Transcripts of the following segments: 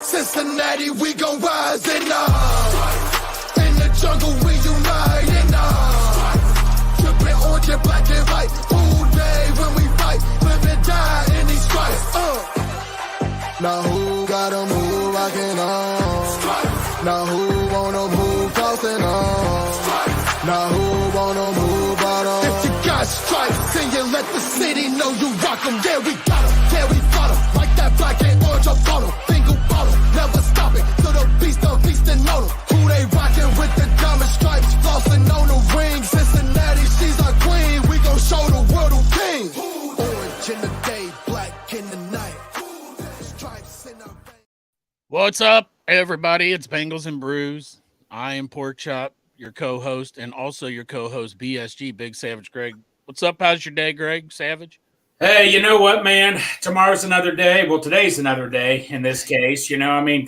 Cincinnati, we gon' rise in the jungle, we unite in tripping orange and black and white. All day when we fight, live and die in these stripes. Now who gotta move rockin' on? Now who wanna move tossing on? Now who wanna move out on? If you got stripes, then you let the city know you rock 'em. Yeah, we got 'em, yeah, we fought 'em. Like that black and orange up on 'em. Never stop it, so the beast and know them. Who they rockin' with the diamond stripes, flossing on the ring. Cincinnati, she's our queen. We gon' show the world who king. Orange in the day, black in the night. Stripes in our veins. What's up, everybody? It's Bengals and Brews. I am Pork Chop, your co-host, and also your co-host, BSG, Big Savage Greg. What's up? How's your day, Greg Savage? Hey, you know what, man? Tomorrow's another day. Well, today's another day in this case.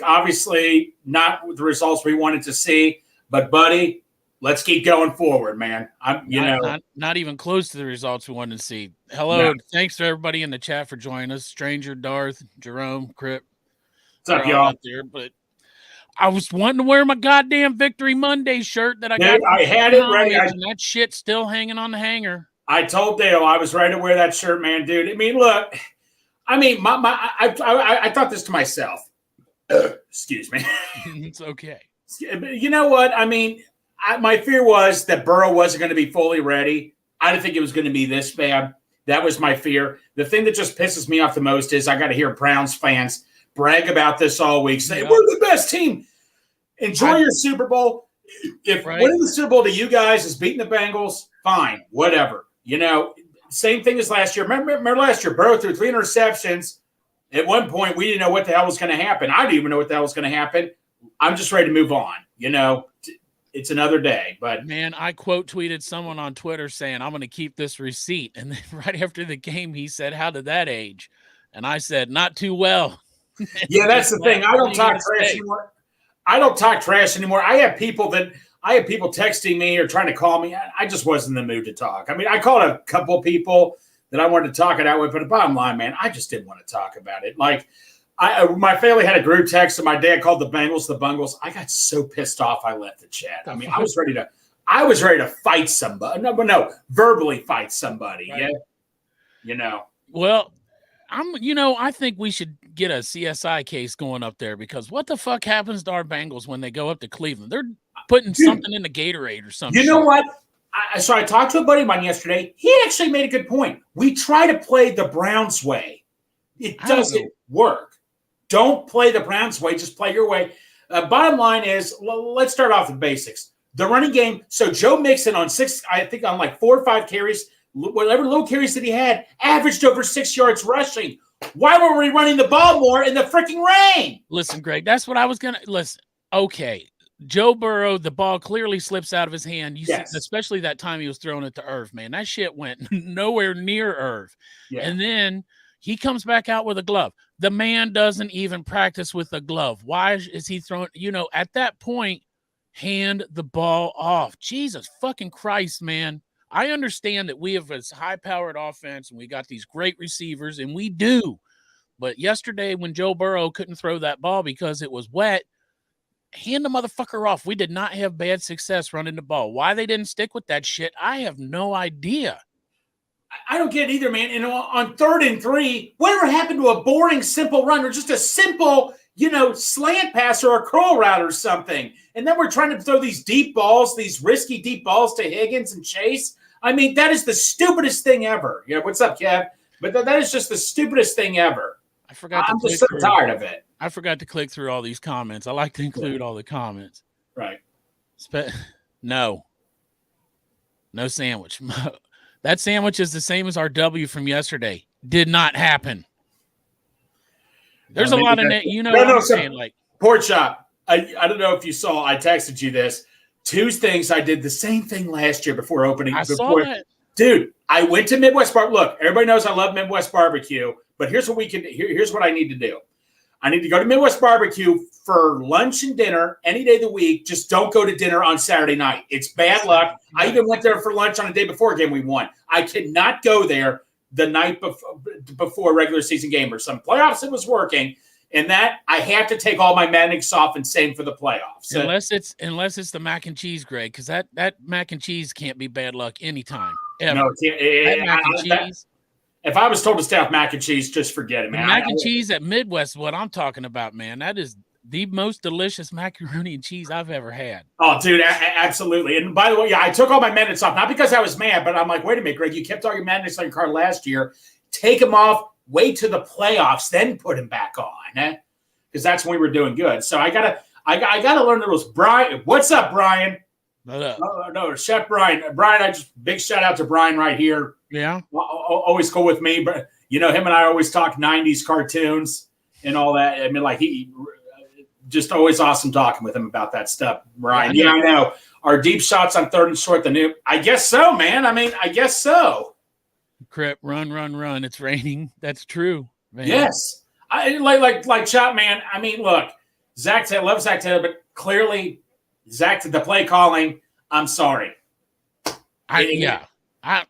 Obviously not the results we wanted to see, but buddy, let's keep going forward, man. Not even close to the results we wanted to see. Hello, Thanks to everybody in the chat for joining us. Stranger, Darth, Jerome, Crip. What's up, y'all? Out there, but I was wanting to wear my goddamn Victory Monday shirt that I got. I had it ready. And that shit's still hanging on the hanger. I told Dale I was ready to wear that shirt, man, dude. I mean, look, I thought this to myself. Excuse me. It's okay. You know what? I mean, my fear was that Burrow wasn't going to be fully ready. I didn't think it was going to be this bad. That was my fear. The thing that just pisses me off the most is I got to hear Browns fans brag about this all week, say, we're the best team. Enjoy your Super Bowl. If winning the Super Bowl to you guys is beating the Bengals, fine, whatever. Same thing as last year. Remember last year, Burrow threw 3 interceptions. At one point, we didn't know what the hell was going to happen. I didn't even know what the hell was going to happen. I'm just ready to move on. It's another day. But man, I quote tweeted someone on Twitter saying, I'm going to keep this receipt. And then right after the game, he said, how did that age? And I said, not too well. Yeah, that's the thing. I don't talk trash anymore. I have people texting me or trying to call me. I just wasn't in the mood to talk. I mean, I called a couple of people that I wanted to talk it out with, but the bottom line, man, I just didn't want to talk about it. Like, my family had a group text, and my dad called the Bengals the Bungles. I got so pissed off, I left the chat. I mean, I was ready to fight somebody. No, verbally fight somebody. Right. Yeah, Well, I think we should get a CSI case going up there, because what the fuck happens to our Bengals when they go up to Cleveland? They're putting something in the Gatorade or something. You know what? So I talked to a buddy of mine yesterday. He actually made a good point. We try to play the Browns way. It doesn't work. Don't play the Browns way. Just play your way. Bottom line is, let's start off with basics. The running game. So Joe Mixon on 4 or 5 carries, whatever little carries that he had, averaged over 6 yards rushing. Why were we running the ball more in the freaking rain? Listen, Greg, that's what I was going to – listen, okay. Joe Burrow, the ball clearly slips out of his hand. See, especially that time he was throwing it to Irv, man. That shit went nowhere near Irv. Yeah. And then he comes back out with a glove. The man doesn't even practice with a glove. Why is he throwing – at that point, hand the ball off. Jesus fucking Christ, man. I understand that we have this high-powered offense and we got these great receivers, and we do. But yesterday when Joe Burrow couldn't throw that ball because it was wet, hand the motherfucker off. We did not have bad success running the ball. Why they didn't stick with that shit, I have no idea. I don't get it either, man. On 3rd and 3, whatever happened to a boring, simple run or just a simple, slant pass or a curl route or something? And then we're trying to throw these deep balls, these risky deep balls to Higgins and Chase. I mean, that is the stupidest thing ever. Yeah, what's up, Kev? But that is just the stupidest thing ever. I'm just so tired of it. I forgot to click through all these comments. I like to include all the comments. Right. No sandwich. That sandwich is the same as our W from yesterday. Did not happen. There's a lot of what I'm saying. Like, Pork Chop. I don't know if you saw. I texted you this. 2 things I did the same thing last year before opening. Saw that. Dude, I went to Midwest Bar. Look, everybody knows I love Midwest Barbecue, but here's what I need to do. I need to go to Midwest Barbecue for lunch and dinner any day of the week. Just don't go to dinner on Saturday night. It's bad luck. I even went there for lunch on a day before a game we won. I cannot go there the night before a regular season game or some playoffs. It was working. And that I have to take all my Maddox off and save for the playoffs. Unless it's the mac and cheese, Greg, because that mac and cheese can't be bad luck anytime. Ever. No, that mac and cheese. If I was told to stay off mac and cheese, just forget it, man. Mac and cheese at Midwest is what I'm talking about, man. That is the most delicious macaroni and cheese I've ever had. Oh, dude, absolutely. And by the way, yeah, I took all my Maddox off, not because I was mad, but I'm like, wait a minute, Greg, you kept all your Maddox on your card last year. Take them off. Wait to the playoffs, then put him back on, because that's when we were doing good. So I gotta learn the rules. Brian, what's up, Brian? What up? No, Chef Brian. Brian, I just big shout out to Brian right here. Yeah, always cool with me, but him and I always talk '90s cartoons and all that. I mean, like he just always awesome talking with him about that stuff. Brian, yeah, I know. Our deep shots on 3rd and short. The new, I guess so, man. I mean, I guess so. Crip, run. It's raining. That's true, man. Yes. I like Chop, man. I mean, look, Zach Taylor, love Zach Taylor, but clearly Zach the play calling, I'm sorry. On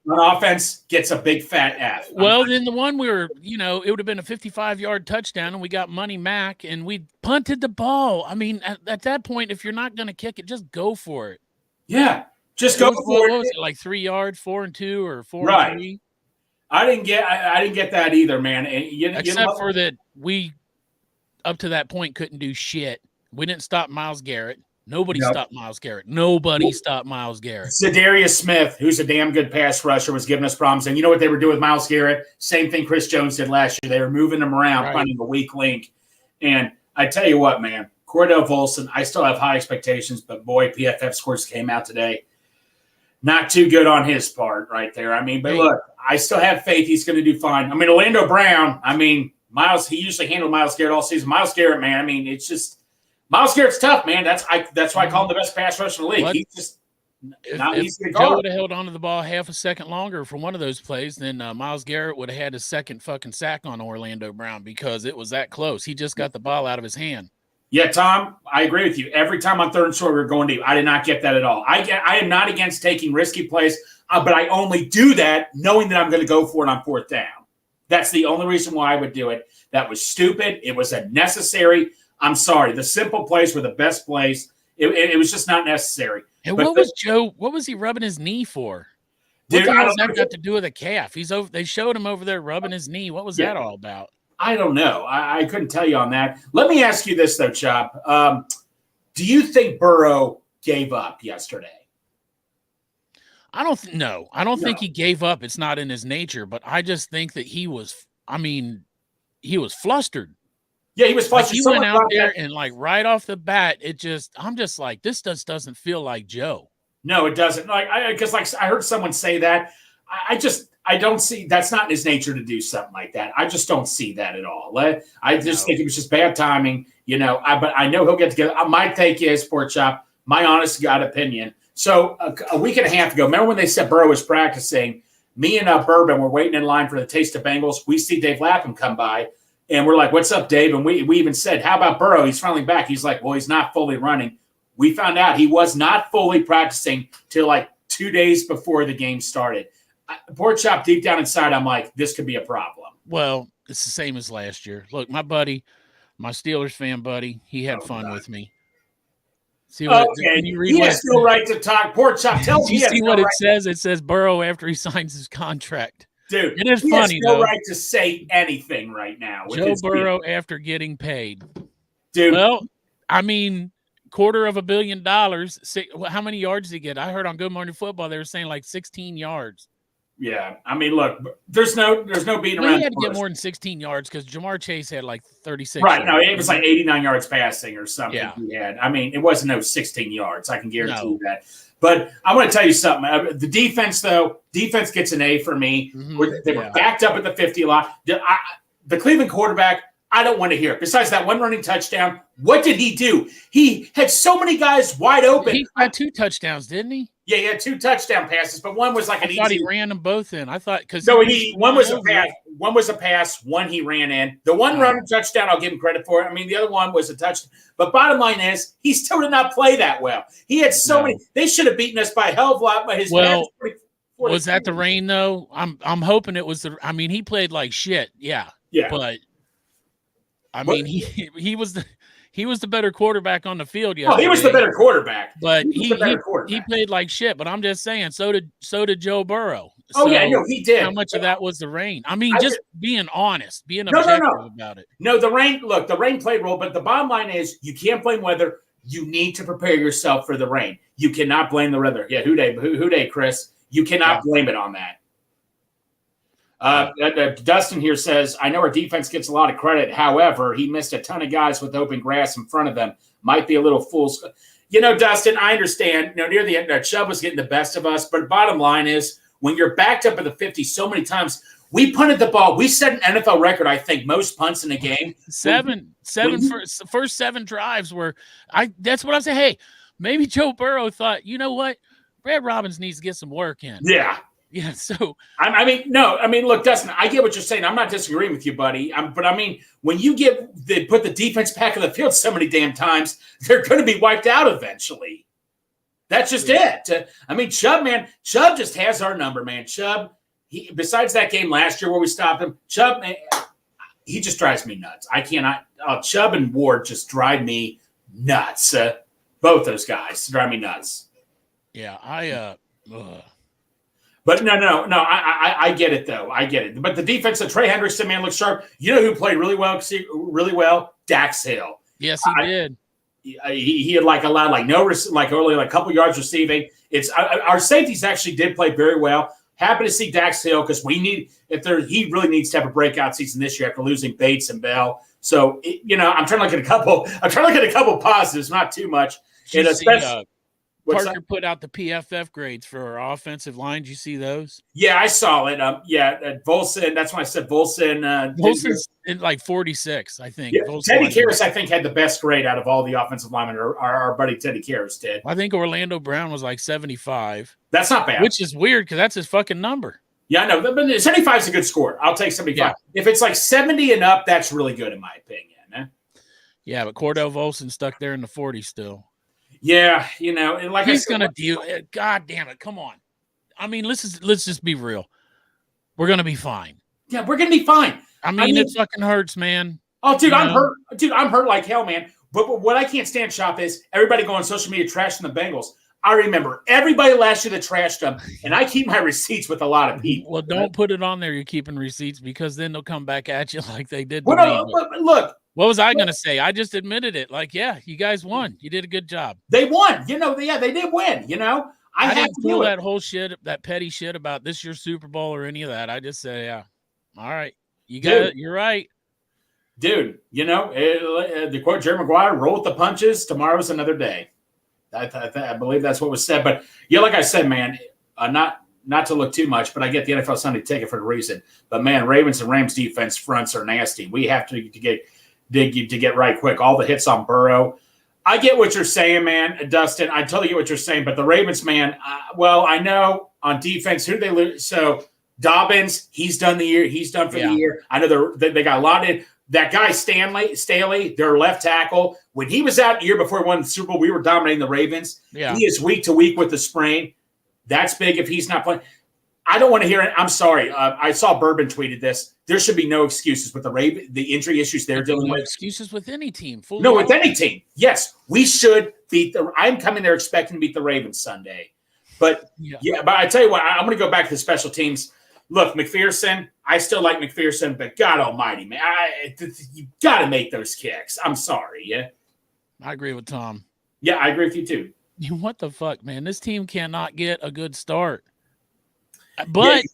offense gets a big fat F. Well, then the one we were, it would have been a 55-yard touchdown and we got Money Mac and we punted the ball. I mean, at that point, if you're not going to kick it, just go for it. Yeah. Just go for it. What was it, like 3 yards, 4 and 2 or 4 and 3? I didn't get that either, man. Except for that, we up to that point couldn't do shit. We didn't stop Myles Garrett. Nobody stopped Myles Garrett. Nobody stopped Myles Garrett. Za'Darius Smith, who's a damn good pass rusher, was giving us problems. And you know what they were doing with Myles Garrett? Same thing Chris Jones did last year. They were moving him around, finding a weak link. And I tell you what, man, Cordell Volson, I still have high expectations, but boy, PFF scores came out today. Not too good on his part right there. I mean, but look, I still have faith he's going to do fine. I mean, Orlando Brown, Myles, he usually handled Myles Garrett all season. Myles Garrett, man, I mean, it's just Myles Garrett's tough, man. That's why I call him the best pass rusher in the league. What? He's just not easy to Joe guard. would have held on to the ball half a second longer for one of those plays, then Myles Garrett would have had his second fucking sack on Orlando Brown because it was that close. He just got the ball out of his hand. Yeah, Tom, I agree with you. Every time on 3rd and short, we were going deep. I did not get that at all. I am not against taking risky plays, but I only do that knowing that I'm going to go for it on 4th down. That's the only reason why I would do it. That was stupid. It was unnecessary. I'm sorry. The simple plays were the best plays. It was just not necessary. And what was he rubbing his knee for? What the hell has that got to do with a calf? They showed him over there rubbing his knee. What was that all about? I don't know. I couldn't tell you on that. Let me ask you this, though, Chop. Do you think Burrow gave up yesterday? I don't think he gave up. It's not in his nature, but I just think that he was flustered. Yeah, he was flustered. He went out there and right off the bat, I'm just like, this just doesn't feel like Joe. No, it doesn't. Because I heard someone say that. I don't see that's not in his nature to do something like that. I just don't see that at all. I just think it was just bad timing, but I know he'll get together. My take is, Pork Chop, my honest to God opinion. So a week and a half ago, remember when they said Burrow was practicing? Me and Bourbon were waiting in line for the Taste of Bengals. We see Dave Lapham come by, and we're like, "What's up, Dave?" And we even said, "How about Burrow? He's finally back." He's like, "Well, he's not fully running." We found out he was not fully practicing till 2 days before the game started. Pork Chop, deep down inside, I'm like, this could be a problem. Well, it's the same as last year. Look, my buddy, my Steelers fan buddy, he had fun with me. See what he has no right to talk. Pork Chop, tell me. You see what it says? It says Burrow after he signs his contract. Dude, it is he funny, has no right to say anything right now. Joe Burrow after getting paid. Dude. Well, $250 million. How many yards did he get? I heard on Good Morning Football they were saying 16 yards. Yeah, look, there's no beating around. He had to get more than 16 yards because Jamar Chase had 36. Right, no, it was 89 yards passing or something. Yeah. He had. It wasn't no 16 yards. I can guarantee you that. But I want to tell you something. The defense, though, gets an A for me. Mm-hmm. They were backed up at the 50 a lot. The Cleveland quarterback, I don't want to hear it. Besides that one running touchdown, what did he do? He had so many guys wide open. He had 2 touchdowns, didn't he? Yeah, he had 2 touchdown passes, but one was an easy. I thought he ran them both in. I thought because one was a pass. One was a pass. One he ran in. The one running touchdown, I'll give him credit for it. The other one was a touchdown. But bottom line is, he still did not play that well. He had so many. They should have beaten us by a hell of a lot. But his was that the rain though? I'm hoping it was the. He played like shit. Yeah. Yeah. But I mean, he was the better quarterback on the field yesterday. Oh, he was the better quarterback. But he played like shit. But I'm just saying, so did Joe Burrow. Oh, so yeah, no, he did. How much of that was the rain? I mean, just being honest, being objective about it. No, the rain played a role, but the bottom line is you can't blame weather. You need to prepare yourself for the rain. You cannot blame the weather. Yeah, who day, Chris? You cannot blame it on that. Dustin here says, I know our defense gets a lot of credit. However, he missed a ton of guys with open grass in front of them. Might be a little fool's. Dustin, I understand. Near the end, Chubb was getting the best of us. But bottom line is, when you're backed up at the 50 so many times, we punted the ball. We set an NFL record, I think, most punts in a game. First 7 drives were – that's what I say. Hey, maybe Joe Burrow thought, you know what? Brad Robbins needs to get some work in. Yeah, so look, Dustin, I get what you're saying. I'm not disagreeing with you, buddy. But when you put the defense back in the field so many damn times, they're going to be wiped out eventually. That's just it. Chubb just has our number, man. Chubb, besides that game last year where we stopped him, Chubb, man, he just drives me nuts. I cannot. Chubb and Ward just drive me nuts. Both those guys drive me nuts. Yeah, But no. I get it though. I get it. But the defense of Trey Hendrickson, man, looks sharp. You know who played really well? Dax Hill. Yes, he did. He had allowed only a couple yards receiving. It's our safeties actually did play very well. Happy to see Dax Hill because he really needs to have a breakout season this year after losing Bates and Bell. So I'm trying to look at a couple positives, not too much. And especially Parker put out the PFF grades for our offensive line. Did you see those? Yeah, I saw it. Volson. That's why I said Volson. Volson's in 46, I think. Yeah, Teddy Karras, I think, had the best grade out of all the offensive linemen. Our buddy Teddy Karras did. I think Orlando Brown was 75. That's not bad. Which is weird because that's his fucking number. Yeah, I know. But 75 is a good score. I'll take 75. Yeah. If it's 70 and up, that's really good in my opinion. Yeah, but Cordell Volson stuck there in the 40s still. Yeah, and he's gonna deal. God damn it! Come on. Let's just be real. We're gonna be fine. Yeah, we're gonna be fine. It fucking hurts, man. Oh, dude, I'm hurt. Dude, I'm hurt like hell, man. But what I can't stand, Shop, is everybody going on social media trashing the Bengals. I remember everybody last year that trashed them, and I keep my receipts with a lot of people. Well, don't put it on there. You're keeping receipts because then they'll come back at you like they did. Look. What was I going to say? I just admitted it. You guys won. You did a good job. They won. They did win. I didn't feel that whole shit, that petty shit about this year's Super Bowl or any of that. I just say, yeah, all right. You got it. You're right. Dude, the quote Jerry Maguire, roll with the punches. Tomorrow's another day. I believe that's what was said. But, like I said, man, not to look too much, but I get the NFL Sunday ticket for a reason. But, man, Ravens and Rams defense fronts are nasty. We have to get right quick. All the hits on Burrow. I get what you're saying, man, Dustin. I totally get what you're saying. But the Ravens, man, I know on defense, who they lose? So Dobbins, he's done the year. He's done for the year. I know they got a lot in. That guy Staley, their left tackle, when he was out the year before he won the Super Bowl, we were dominating the Ravens. Yeah. He is week to week with the sprain. That's big if he's not playing. I don't want to hear it. I'm sorry. I saw Bourbon tweeted this. There should be no excuses with the injury issues they're dealing with. Excuses with any team. With any team. Yes, we should beat I'm coming there expecting to beat the Ravens Sunday. But but I tell you what, I'm going to go back to the special teams. Look, McPherson, I still like McPherson, but God almighty, man, you got to make those kicks. I'm sorry. Yeah. I agree with Tom. Yeah, I agree with you too. What the fuck, man? This team cannot get a good start. But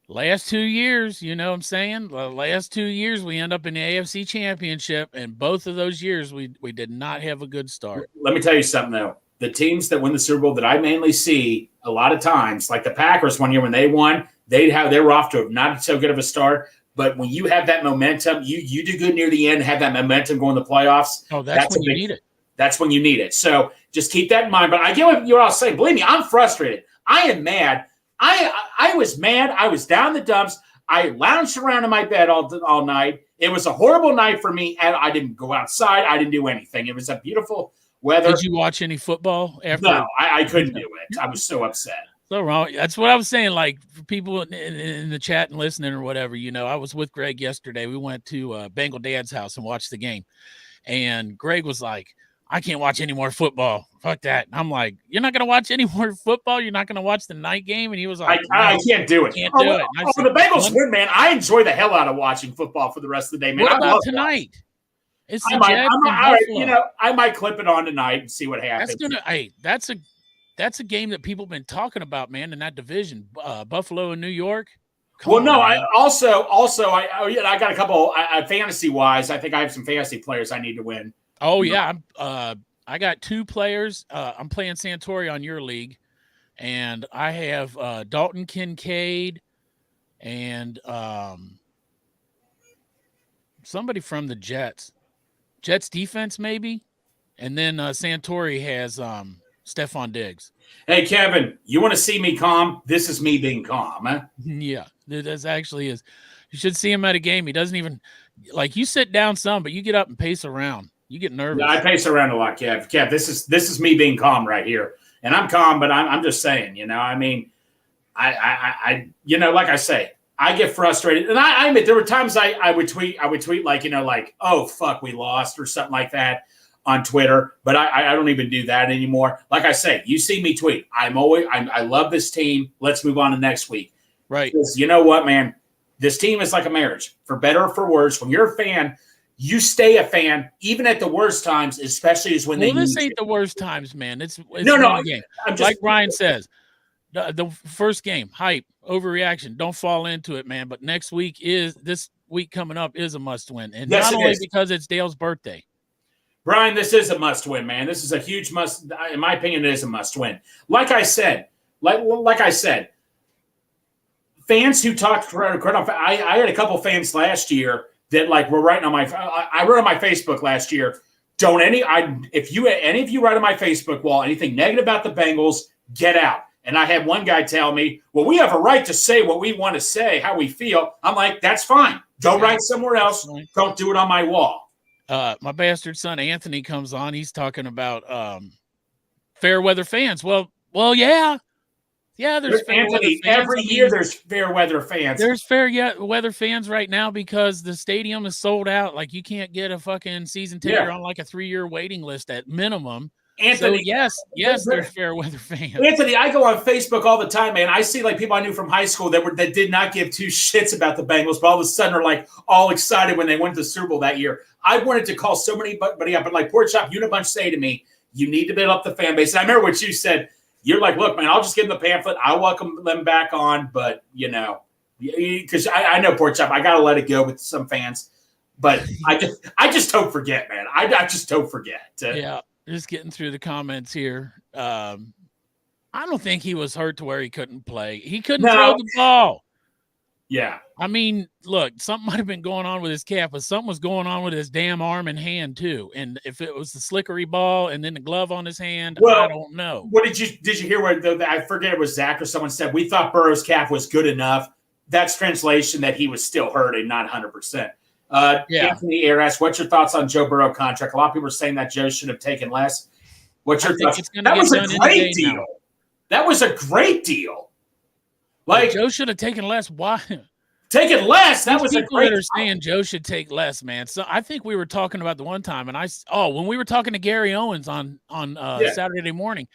last 2 years, you know what I'm saying? The last 2 years, we end up in the AFC Championship, and both of those years, we did not have a good start. Let me tell you something, though. The teams that win the Super Bowl that I mainly see a lot of times, like the Packers one year when they won, they were off to not so good of a start. But when you have that momentum, you do good near the end, have that momentum going to the playoffs. Oh, that's when you need it. That's when you need it. So just keep that in mind. But I get what you're all saying. Believe me, I'm frustrated. I am mad. I was mad. I was down the dumps. I lounged around in my bed all night. It was a horrible night for me. And I didn't go outside. I didn't do anything. It was a beautiful weather. Did you watch any football after? No, I couldn't do it. I was so upset. So wrong. That's what I was saying. Like for people in the chat and listening or whatever, I was with Greg yesterday. We went to Bengal Dad's house and watched the game. And Greg was like, I can't watch any more football. Fuck that. And I'm like, you're not going to watch any more football? You're not going to watch the night game? And he was like, I can't do it. Can't do it. Said, the Bengals win, man. I enjoy the hell out of watching football for the rest of the day, man. What about tonight? It's the Jets. I might clip it on tonight and see what happens. That's a game that people have been talking about, man, in that division, Buffalo and New York. I got a couple fantasy wise. I think I have some fantasy players I need to win. Oh yeah, I got 2 players. I'm playing Santori on your league, and I have Dalton Kincaid and somebody from the Jets defense maybe, and then Santori has Stephon Diggs. Hey, Kevin, you want to see me calm? This is me being calm, huh? Yeah, this actually is. You should see him at a game. He doesn't even – you sit down some, but you get up and pace around. You get nervous. Yeah, I pace around a lot, Kev. Kev, this is me being calm right here. And I'm calm, but I'm just saying, I mean, I like I say, I get frustrated. And I admit there were times I would tweet like, oh, fuck, we lost or something like that on Twitter, but I don't even do that anymore. Like I say, you see me tweet. I love this team. Let's move on to next week. Right. Because you know what, man? This team is like a marriage, for better or for worse. When you're a fan, you stay a fan, even at the worst times, especially as when this ain't the worst times, man. It's no. Game. Like Ryan says, the first game, hype, overreaction. Don't fall into it, man. But this week coming up is a must win, and not only because it's Dale's birthday. Brian, this is a must-win, man. This is a huge must. In my opinion, it is a must-win. Like I said, fans who talked. I had a couple fans last year that were writing on my. I wrote on my Facebook last year. If any of you write on my Facebook wall anything negative about the Bengals, get out. And I had one guy tell me, "Well, we have a right to say what we want to say, how we feel." I'm like, "That's fine. Go write somewhere else. Don't do it on my wall." My bastard son Anthony comes on. He's talking about fair weather fans. Well, yeah. There's fair Anthony. Weather fans. Every year there's fair weather fans. There's fair weather fans right now because the stadium is sold out. Like you can't get a fucking season ticket on like a 3-year waiting list at minimum. Anthony, so yes, there's fair weather fans. Anthony, I go on Facebook all the time, man. I see people I knew from high school that did not give 2 shits about the Bengals, but all of a sudden are all excited when they went to the Super Bowl that year. I wanted to call so many, but Pork Chop, you and a bunch say to me, you need to build up the fan base. And I remember what you said. You're like, look, man, I'll just give them the pamphlet. I'll welcome them back on, but because I know Pork Chop, I gotta let it go with some fans, but I just don't forget, man. I just don't forget. Yeah. Just getting through the comments here. I don't think he was hurt to where he couldn't play. He couldn't throw the ball. Yeah. I mean, look, something might have been going on with his calf, but something was going on with his damn arm and hand too. And if it was the slickery ball and then the glove on his hand, I don't know. What did you hear? I forget it was Zach or someone said, we thought Burrow's calf was good enough. That's translation that he was still hurt and not 100%. Anthony Air asks, what's your thoughts on Joe Burrow contract? A lot of people are saying that Joe should have taken less. What's your thoughts? That was a great deal. Now. That was a great deal. Joe should have taken less. Why? Taken less? That was a great deal. Saying Joe should take less, man. So I think we were talking about the one time, and when we were talking to Gary Owens on Saturday morning,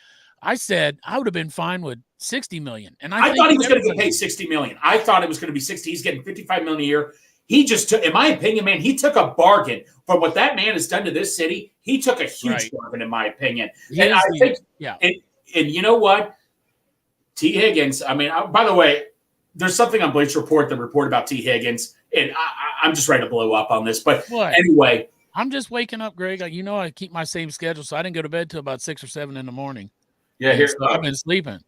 I said I would have been fine with $60 million. And I thought he was going to get paid $60 million. I thought it was going to be 60. He's getting $55 million a year. He just took, in my opinion, man, he took a bargain for what that man has done to this city. He took a huge bargain, in my opinion. And you know what? T. Higgins, I mean, by the way, there's something on Bleacher Report that reported about T. Higgins, and I'm just ready to blow up on this. But anyway. I'm just waking up, Greg. I keep my same schedule, so I didn't go to bed till about 6 or 7 in the morning. Yeah, I've been sleeping.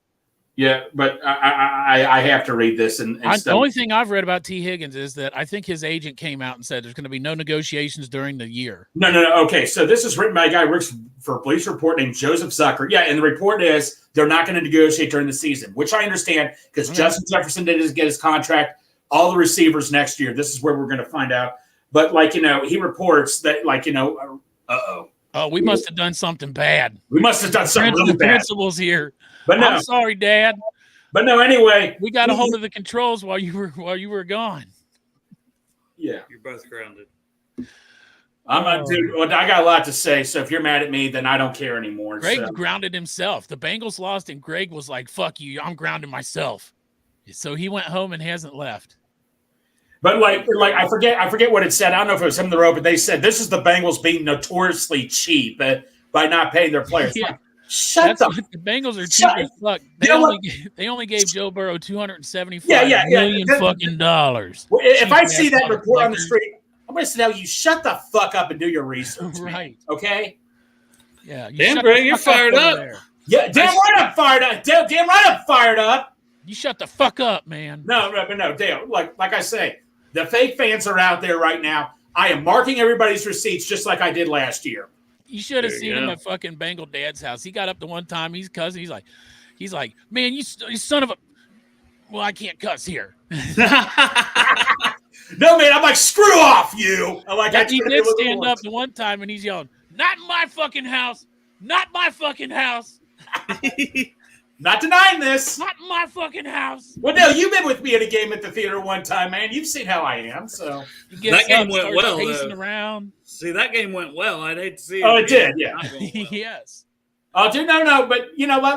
Yeah, but I have to read this. The only thing I've read about T. Higgins is that I think his agent came out and said there's going to be no negotiations during the year. No. Okay, so this is written by a guy who works for a police report named Joseph Zucker. Yeah, and the report is they're not going to negotiate during the season, which I understand because Justin Jefferson didn't get his contract. All the receivers next year. This is where we're going to find out. But he reports that we must have done something bad. We must have done something really bad. Principals here. But no. I'm sorry, Dad. But no, anyway, we got a hold of the controls while you were gone. Yeah, you're both grounded. Dude. Well, I got a lot to say. So if you're mad at me, then I don't care anymore. Greg grounded himself. The Bengals lost, and Greg was like, "Fuck you, I'm grounding myself." So he went home and hasn't left. But like I forget what it said. I don't know if it was him in the row, but they said this is the Bengals being notoriously cheap by not paying their players. Yeah. Like, shut up. The Bengals are cheap as fuck. They only gave Joe Burrow $275 million fucking dollars. If I see that report on the street, I'm going to tell you, shut the fuck up and do your research. Right. Man, okay? Yeah. Damn, Greg, you're fired up. Yeah, damn right I'm fired up. Damn right I'm fired up. You shut the fuck up, man. No, Dale. Like I say, the fake fans are out there right now. I am marking everybody's receipts just like I did last year. You should have seen him at fucking Bengal Dad's house. He got up to one time. He's cussing. He's like, man, you son of a. Well, I can't cuss here. No, man, I'm like, screw off, you. He did stand up the one time and he's yelling, not in my fucking house. Not my fucking house. Not denying this. Not in my fucking house. Well, no, you've been with me at a game at the theater one time, man. You've seen how I am, so. That game went well, pacing around. See, that game went well. I'd hate to see it. Oh, it did, yeah. Well. Yes. Oh, dude, no, but,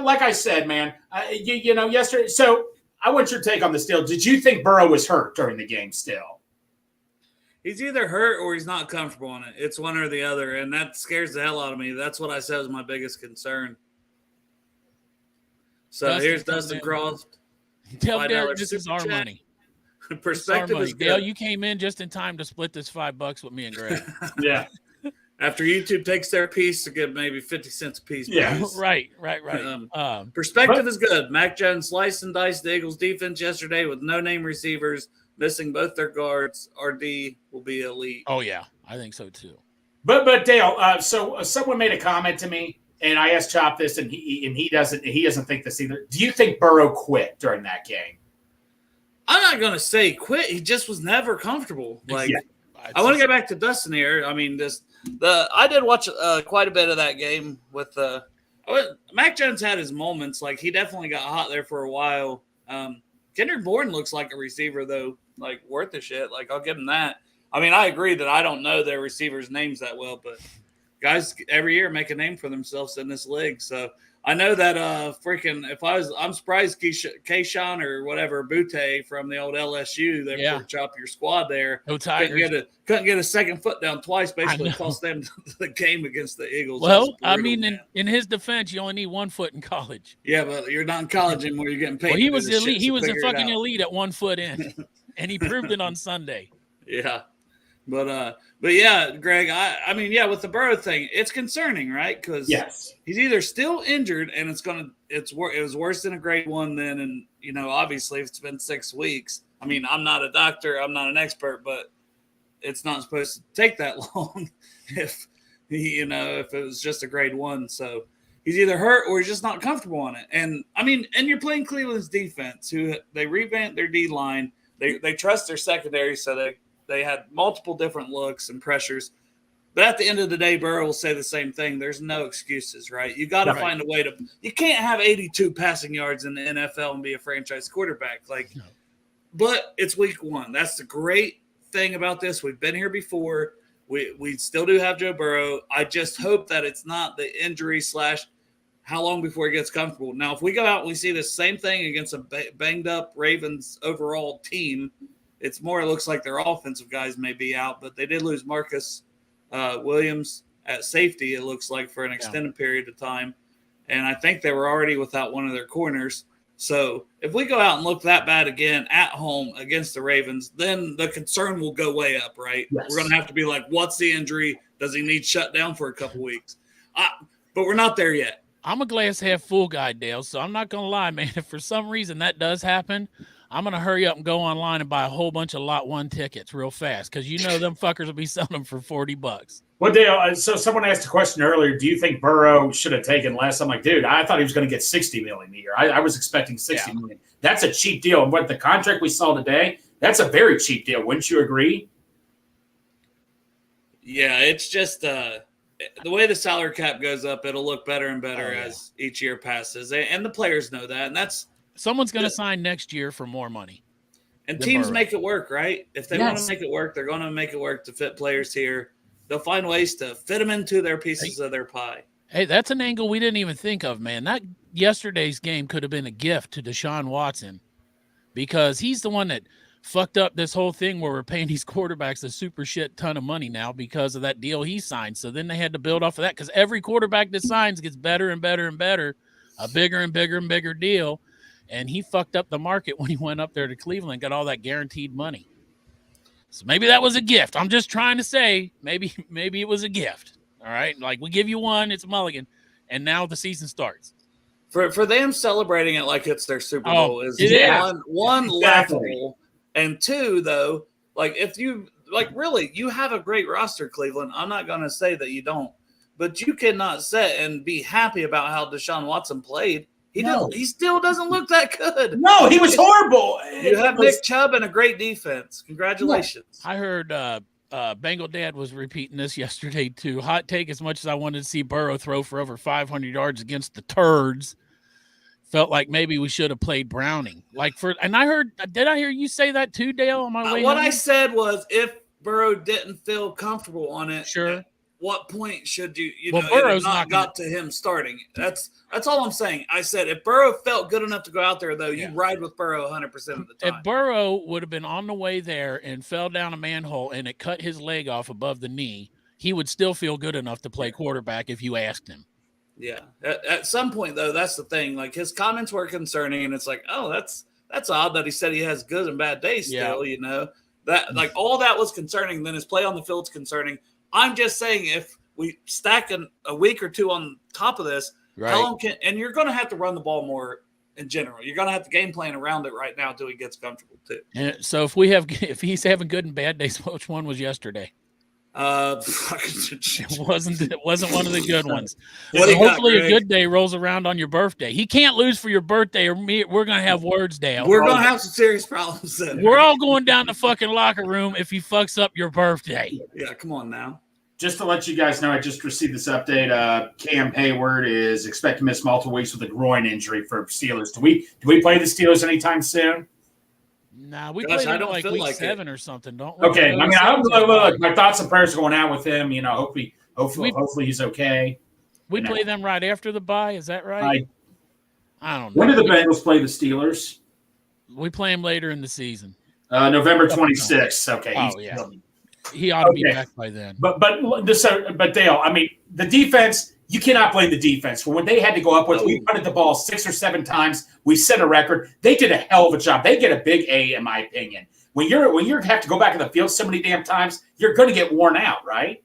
like I said, man, yesterday, so I want your take on this deal. Did you think Burrow was hurt during the game still? He's either hurt or he's not comfortable in it. It's one or the other, and that scares the hell out of me. That's what I said was my biggest concern. So here's Dustin Croft. Tell Derek this is our money. Perspective is good. Dale, you came in just in time to split this $5 with me and Greg. Yeah. After YouTube takes their piece to get maybe 50 cents a piece. Yeah. Right. Perspective is good. Mac Jones sliced and diced the Eagles defense yesterday with no-name receivers, missing both their guards. RD will be elite. Oh, yeah. I think so, too. But Dale, so someone made a comment to me, and I asked Chop this, and he doesn't think this either. Do you think Burrow quit during that game? I'm not going to say quit. He just was never comfortable. I want to get back to Dustin here. I mean, I did watch quite a bit of that game with Mac Jones had his moments. Like, he definitely got hot there for a while. Kendrick Bourne looks like a receiver, though, like, worth the shit. Like, I'll give him that. I mean, I agree that I don't know their receivers' names that well, but guys every year make a name for themselves in this league. So I know that I'm surprised Keyshawn or whatever Butte from the old LSU that chop your squad there. No Tigers. Couldn't get a second foot down twice, basically cost them the game against the Eagles. Well, I mean, in his defense, you only need 1 foot in college. Yeah, but you're not in college anymore. You're getting paid. Well, he was elite. He was a fucking elite at 1 foot in, and he proved it on Sunday. Yeah. But yeah, Greg, I mean, yeah, with the Burrow thing, it's concerning, right? Because he's either still injured and it was worse than a grade 1 then. And, obviously it's been 6 weeks. I mean, I'm not a doctor. I'm not an expert, but it's not supposed to take that long if it was just a grade 1. So he's either hurt or he's just not comfortable on it. And I mean, and you're playing Cleveland's defense, who they revamped their D line. They trust their secondary. So they had multiple different looks and pressures. But at the end of the day, Burrow will say the same thing. There's no excuses, right? You got to find a way to – you can't have 82 passing yards in the NFL and be a franchise quarterback. But it's week 1. That's the great thing about this. We've been here before. We still do have Joe Burrow. I just hope that it's not the injury / how long before he gets comfortable. Now, if we go out and we see the same thing against a banged-up Ravens overall team – it's more, it looks like their offensive guys may be out, but they did lose Marcus Williams at safety, it looks like, for an extended period of time. And I think they were already without one of their corners. So if we go out and look that bad again at home against the Ravens, then the concern will go way up, right? Yes. We're going to have to be like, what's the injury? Does he need shut down for a couple weeks? But we're not there yet. I'm a glass half full guy, Dale, so I'm not going to lie, man. If for some reason that does happen, I'm going to hurry up and go online and buy a whole bunch of lot 1 tickets real fast because them fuckers will be selling them for $40. Well, Dale, so someone asked a question earlier, do you think Burrow should have taken less? I'm like, dude, I thought he was going to get $60 million a year. I was expecting $60 million. That's a cheap deal. And what the contract we saw today, that's a very cheap deal. Wouldn't you agree? Yeah, it's just the way the salary cap goes up, it'll look better and better as each year passes. And the players know that. And that's Someone's going to sign next year for more money. And teams make it work, right? If they want to make it work, they're going to make it work to fit players here. They'll find ways to fit them into their pieces of their pie. Hey, that's an angle we didn't even think of, man. That yesterday's game could have been a gift to Deshaun Watson because he's the one that fucked up this whole thing where we're paying these quarterbacks a super shit ton of money now because of that deal he signed. So then they had to build off of that because every quarterback that signs gets better and better and better, a bigger and bigger and bigger deal. And he fucked up the market when he went up there to Cleveland and got all that guaranteed money. So maybe that was a gift. I'm just trying to say maybe it was a gift. All right, like we give you one, it's a mulligan, and now the season starts. For them celebrating it like it's their Super Bowl is one laughable, and two though, like if you really you have a great roster, Cleveland. I'm not going to say that you don't, but you cannot sit and be happy about how Deshaun Watson played. He still doesn't look that good. No, he was horrible. You have Nick Chubb and a great defense. Congratulations. I heard Bengal Dad was repeating this yesterday too. Hot take: as much as I wanted to see Burrow throw for over 500 yards against the Turds, felt like maybe we should have played Browning. And I heard, did I hear you say that too, Dale? On my way. What I said was, if Burrow didn't feel comfortable on it, sure. What point should you Burrow's not got to him starting? That's all I'm saying. I said if Burrow felt good enough to go out there, though, you ride with Burrow 100% of the time. If Burrow would have been on the way there and fell down a manhole and it cut his leg off above the knee, he would still feel good enough to play quarterback if you asked him. Yeah. At some point, though, that's the thing. Like his comments were concerning, and it's like, oh, that's odd that he said he has good and bad days still. You know that like all that was concerning. Then his play on the field's concerning. I'm just saying if we stack a week or two on top of this, how long and you're going to have to run the ball more in general. You're going to have to game plan around it right now until he gets comfortable too. And so if he's having good and bad days, which one was yesterday? It wasn't one of the good ones. Hopefully a good day rolls around on your birthday. He can't lose for your birthday or me. We're going to have words, Dale. We're going to have some serious problems then. We're all going down the fucking locker room if he fucks up your birthday. Yeah, come on now. Just to let you guys know, I just received this update. Cam Hayward is expected to miss multiple weeks with a groin injury for Steelers. Do we play the Steelers anytime soon? Nah, we played him like week 7 or something, don't we? Okay, I mean, look, my thoughts and prayers are going out with him. You know, hopefully he's okay. We play them right after the bye. Is that right? I don't know. When do the Bengals play the Steelers? We play him later in the season. November 26th. Okay. Oh, yeah. He ought to be back by then. But Dale, I mean, the defense, you cannot blame the defense. For when they had to go up with, we punted the ball 6 or 7 times. We set a record. They did a hell of a job. They get a big A, in my opinion. When you have to go back in the field so many damn times, you're going to get worn out, right?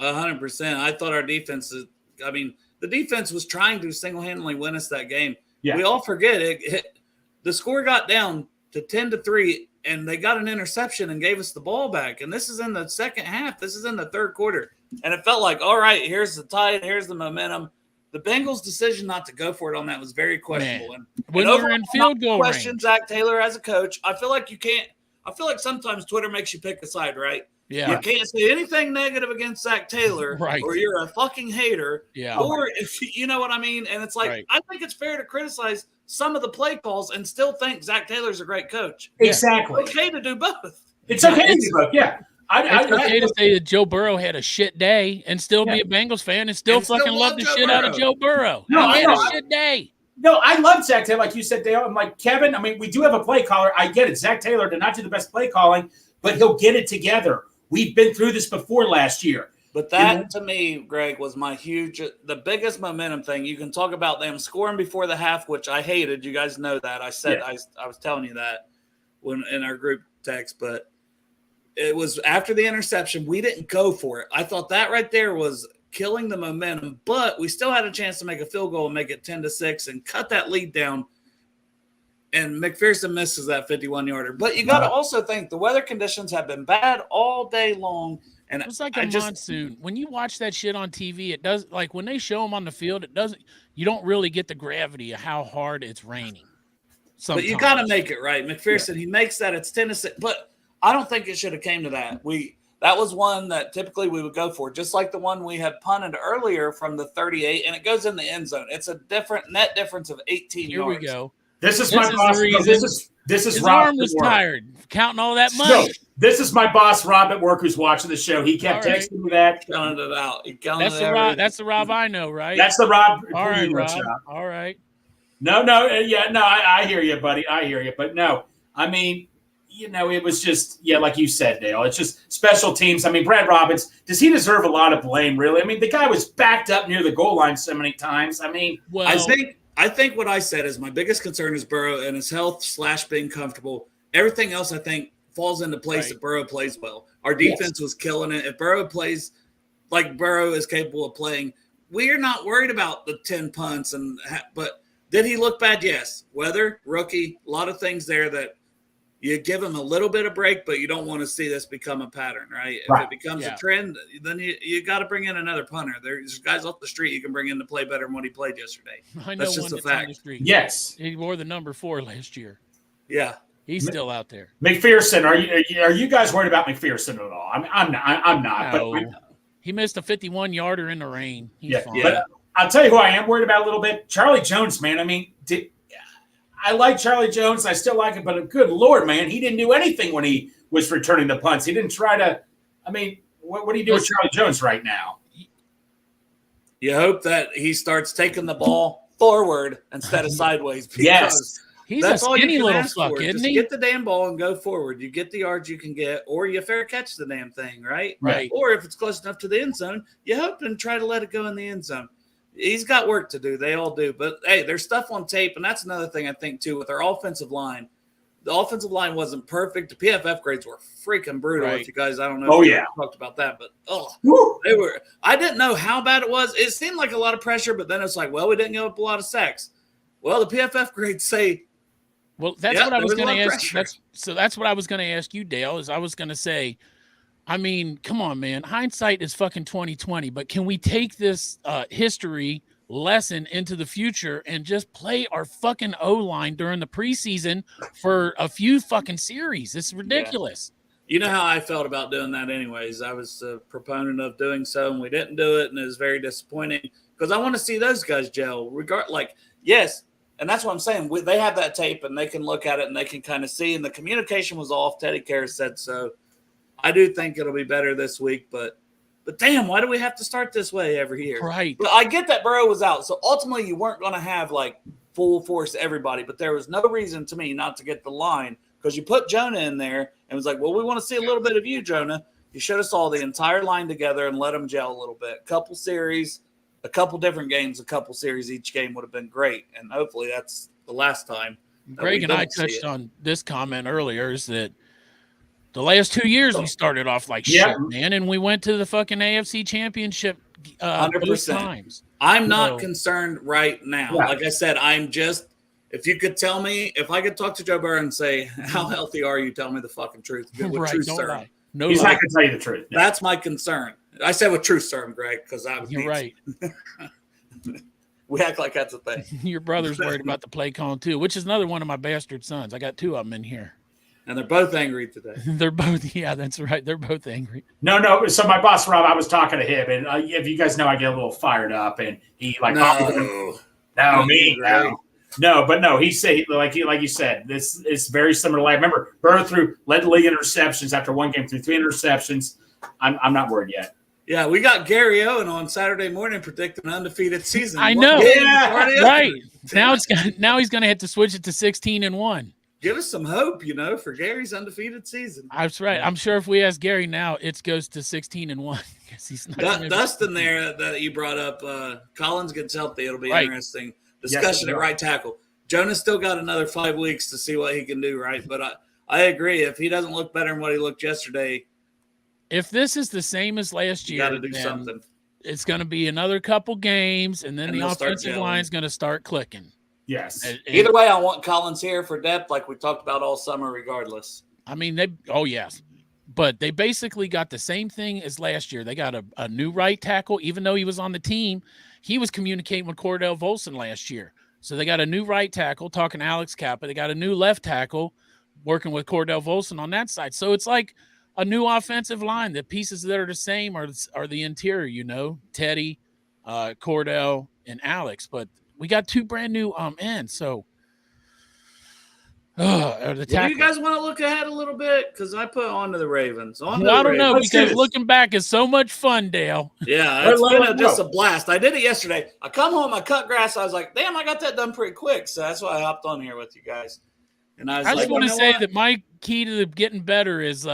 100%. I thought our defense is. I mean, the defense was trying to single-handedly win us that game. Yeah. We all forget it. The score got down to 10-3. And they got an interception and gave us the ball back. And this is in the second half. This is in the third quarter. And it felt like, all right, here's the tide. Here's the momentum. The Bengals' decision not to go for it on that was very questionable. And when we were in field goal question range. Zach Taylor as a coach. I feel like you can't – I feel like sometimes Twitter makes you pick a side, right? Yeah. You can't say anything negative against Zach Taylor or you're a fucking hater. Yeah. Or if you know what I mean. And it's like I think it's fair to criticize some of the play calls and still think Zach Taylor's a great coach. Exactly. It's okay to do both. It's okay to do both, yeah. It's okay to say that Joe Burrow had a shit day and still be a Bengals fan and still fucking love the shit out of Joe Burrow. No, he had a shit day. No, I love Zach Taylor, like you said, Dale. I'm like, Kevin, I mean, we do have a play caller. I get it. Zach Taylor did not do the best play calling, but he'll get it together. We've been through this before last year. But that, to me, Greg, was the biggest momentum thing. You can talk about them scoring before the half, which I hated. You guys know that. I said I was telling you that when in our group text, but it was after the interception. We didn't go for it. I thought that right there was killing the momentum, but we still had a chance to make a field goal and make it 10-6 and cut that lead down. And McPherson misses that 51-yarder. But you got to also think the weather conditions have been bad all day long. And it's like a monsoon. When you watch that shit on TV, it does like when they show them on the field, it doesn't. You don't really get the gravity of how hard it's raining. Sometimes. But you got to make it right. McPherson, he makes that. It's 10-6. But I don't think it should have came to that. That was one that typically we would go for, just like the one we had punted earlier from the 38, and it goes in the end zone. It's a different net difference of 18 yards. Here we go. This is my boss. This is his Rob arm was tired counting all that money. No, this is my boss, Rob, at work, who's watching the show. He kept texting me that. Counted it out. That's the Rob I know, right? That's the Rob. All right, Rob. Shop. All right. No, I hear you, buddy. I hear you. But no, I mean, it was just, like you said, Dale. It's just special teams. I mean, Brad Robbins, does he deserve a lot of blame, really? I mean, the guy was backed up near the goal line so many times. I mean, I think what I said is my biggest concern is Burrow and his health / being comfortable. Everything else, I think, falls into place if Burrow plays well. Our defense was killing it. If Burrow plays like Burrow is capable of playing, we're not worried about the 10 punts. But did he look bad? Yes. Weather, rookie, a lot of things there that you give him a little bit of break, but you don't want to see this become a pattern, right? If it becomes a trend, then you got to bring in another punter. There's guys off the street you can bring in to play better than what he played yesterday. I know. That's just a fact. Yes. He wore the number 4 last year. Yeah. He's still out there. McPherson, are you guys worried about McPherson at all? I'm not. No. But he missed a 51-yarder in the rain. He's fine. But I'll tell you who I am worried about a little bit. Charlie Jones, man. I mean, I like Charlie Jones. I still like him, but good Lord, man, he didn't do anything when he was returning the punts. He didn't try to. I mean, what do you do with Charlie Jones right now? You hope that he starts taking the ball forward instead of sideways. Yes. He's a skinny little fuck, isn't he? Get the damn ball and go forward. You get the yards you can get, or you fair catch the damn thing, right? Right. Or if it's close enough to the end zone, you hope and try to let it go in the end zone. He's got work to do. They all do. But, hey, there's stuff on tape, and that's another thing I think, too, with our offensive line. The offensive line wasn't perfect. The PFF grades were freaking brutal. Right. If you guys, I don't know if you talked about that, but, they were – I didn't know how bad it was. It seemed like a lot of pressure, but then it's like, well, we didn't give up a lot of sacks. Well, the PFF grades say – well, that's what I was going to ask. That's what I was going to ask you, Dale, is I was going to say, I mean, come on, man. Hindsight is fucking 20/20, but can we take this history lesson into the future and just play our fucking O-line during the preseason for a few fucking series? It's ridiculous. Yeah. You know how I felt about doing that anyways. I was a proponent of doing so, and we didn't do it, and it was very disappointing because I want to see those guys gel. Yes, and that's what I'm saying. They have that tape, and they can look at it, and they can kind of see, and the communication was off. Teddy Karras said so. I do think it'll be better this week, but damn, why do we have to start this way every year? Right. But I get that Burrow was out, so ultimately you weren't going to have like full force everybody, but there was no reason to me not to get the line because you put Jonah in there and was like, well, we want to see a little bit of you, Jonah. You should have saw the entire line together and let them gel a little bit. A couple series, a couple different games, a couple series each game would have been great, and hopefully that's the last time. Greg and I touched on this comment earlier is that the last 2 years we started off like shit, man, and we went to the fucking AFC Championship 100%. Times. I'm not concerned right now. Yeah. Like I said, I'm just – if you could tell me – if I could talk to Joe Burrow and say, how healthy are you, tell me the fucking truth. With truth serum. No, he's not going to tell you the truth. No. That's my concern. I said with truth serum, Greg, because I was – You're right. We act like that's a thing. Your brother's worried about the play calling too, which is another one of my bastard sons. I got 2 of them in here. And they're both angry today. They're both, yeah, that's right. They're both angry. No. So my boss, Rob, I was talking to him, and if you guys know, I get a little fired up, and he like, he said, like you said, this is very similar. I remember Burrow led the league interceptions after one game, threw 3 interceptions. I'm not worried yet. Yeah, we got Gary Owen on Saturday morning predicting an undefeated season. I know. Yeah, right. Now he's going to have to switch it to 16-1. Give us some hope, for Gary's undefeated season. That's right. I'm sure if we ask Gary now, it goes to 16-1 because he's not. Dustin there that you brought up, Collins gets healthy. It'll be interesting discussion at right tackle. Jonah's still got another 5 weeks to see what he can do, right? But I agree. If he doesn't look better than what he looked yesterday, if this is the same as last year, got to do something. It's going to be another couple games, and then the offensive line is going to start clicking. Yes. Either way, I want Collins here for depth, like we talked about all summer, regardless. I mean, yes. But they basically got the same thing as last year. They got a new right tackle. Even though he was on the team, he was communicating with Cordell Volson last year. So they got a new right tackle, talking to Alex Kappa. They got a new left tackle, working with Cordell Volson on that side. So it's like a new offensive line. The pieces that are the same are the interior, Teddy, Cordell, and Alex. But we got 2 brand new ends. So Do you guys want to look ahead a little bit? Because I put on to the Ravens. I don't know, because looking back is so much fun, Dale. Yeah, it's been just a blast. I did it yesterday. I come home, I cut grass. I was like, damn, I got that done pretty quick. So that's why I hopped on here with you guys. And I just want to say that my key to getting better is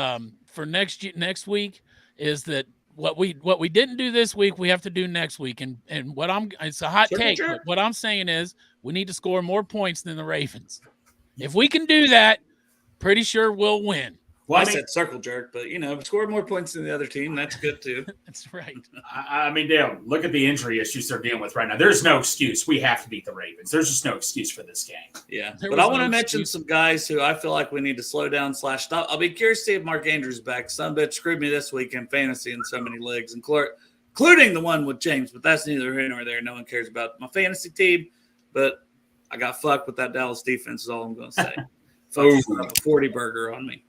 for next week is that what we didn't do this week, we have to do next week. And it's a hot take, but what I'm saying is we need to score more points than the Ravens. If we can do that, pretty sure we'll win. Well, I said circle jerk, but score more points than the other team. That's good too. That's right. I mean, Dale, look at the injury issues they're dealing with right now. There's no excuse. We have to beat the Ravens. There's just no excuse for this game. Yeah, but I want to mention some guys who I feel like we need to slow down / stop. I'll be curious to see if Mark Andrews is back. Some bitch screwed me this week in fantasy in so many leagues, including the one with James. But that's neither here nor there. No one cares about my fantasy team, but I got fucked with that Dallas defense is all I'm going to say. Fucking a 40 burger on me.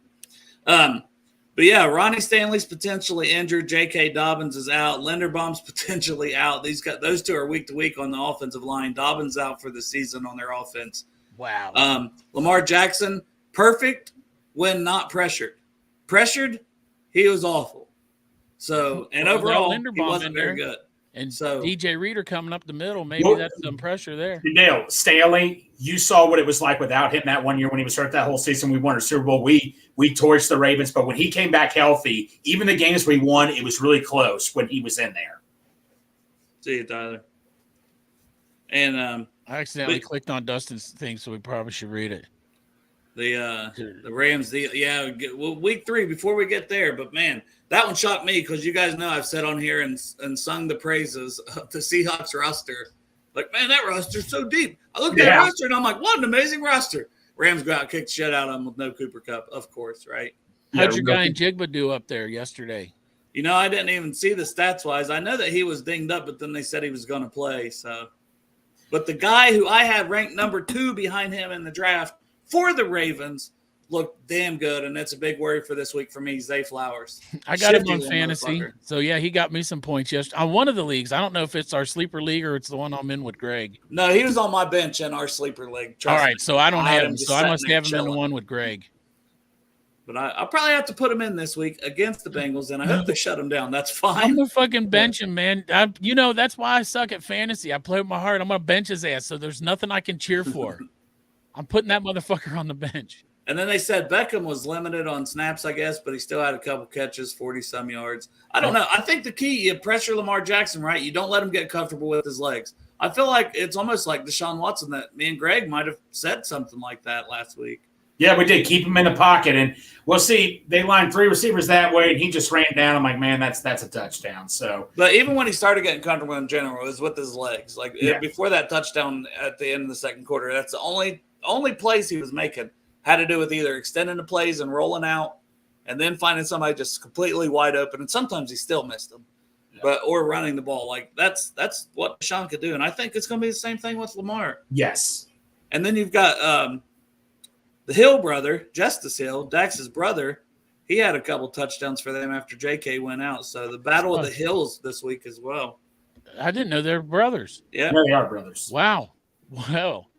But yeah, Ronnie Stanley's potentially injured. J.K. Dobbins is out. Linderbaum's potentially out. Those two are week to week on the offensive line. Dobbins out for the season on their offense. Wow. Lamar Jackson, perfect when not pressured. Pressured, he was awful. So, and overall, he wasn't very good. And so DJ Reader coming up the middle, maybe that's some pressure there. Dale, Staley, you saw what it was like without him that one year when he was hurt that whole season. We won a Super Bowl. We torched the Ravens, but when he came back healthy, even the games we won, it was really close when he was in there. See you, Tyler. And I accidentally clicked on Dustin's thing, so we probably should read it. The Rams, week 3 before we get there, but man, that one shocked me because you guys know I've sat on here and sung the praises of the Seahawks roster. Like, man, that roster's so deep. I looked at that roster and I'm like, what an amazing roster. Rams go out and kick the shit out of them with no Cooper Kupp, of course, right? How'd your guy in Jigba do up there yesterday? I didn't even see the stats-wise. I know that he was dinged up, but then they said he was going to play. So, but the guy who I had ranked number 2 behind him in the draft for the Ravens looked damn good, and that's a big worry for this week for me, Zay Flowers. I got him on fantasy. So, yeah, he got me some points yesterday. On one of the leagues. I don't know if it's our sleeper league or it's the one I'm in with Greg. No, he was on my bench in our sleeper league. All right, so I don't have him, so I must have him in the one with Greg. But I'll probably have to put him in this week against the Bengals, and I hope they shut him down. That's fine. I'm going to fucking bench him, man. That's why I suck at fantasy. I play with my heart. I'm going to bench his ass, so there's nothing I can cheer for. I'm putting that motherfucker on the bench. And then they said Beckham was limited on snaps, I guess, but he still had a couple catches, 40-some yards. I don't know. I think the key, you pressure Lamar Jackson, right? You don't let him get comfortable with his legs. I feel like it's almost like Deshaun Watson that me and Greg might have said something like that last week. Yeah, we did. Keep him in the pocket. And we'll see. They lined 3 receivers that way, and he just ran down. I'm like, man, that's a touchdown. So, but even when he started getting comfortable in general, it was with his legs. Like before that touchdown at the end of the second quarter, that's the only plays he was making had to do with either extending the plays and rolling out and then finding somebody just completely wide open. And sometimes he still missed them, or running the ball. Like that's what Deshaun could do. And I think it's going to be the same thing with Lamar. Yes. And then you've got the Hill brother, Justice Hill, Dax's brother. He had a couple touchdowns for them after JK went out. So the battle of the Hills this week as well. I didn't know they were brothers. Yeah, they are brothers. Wow.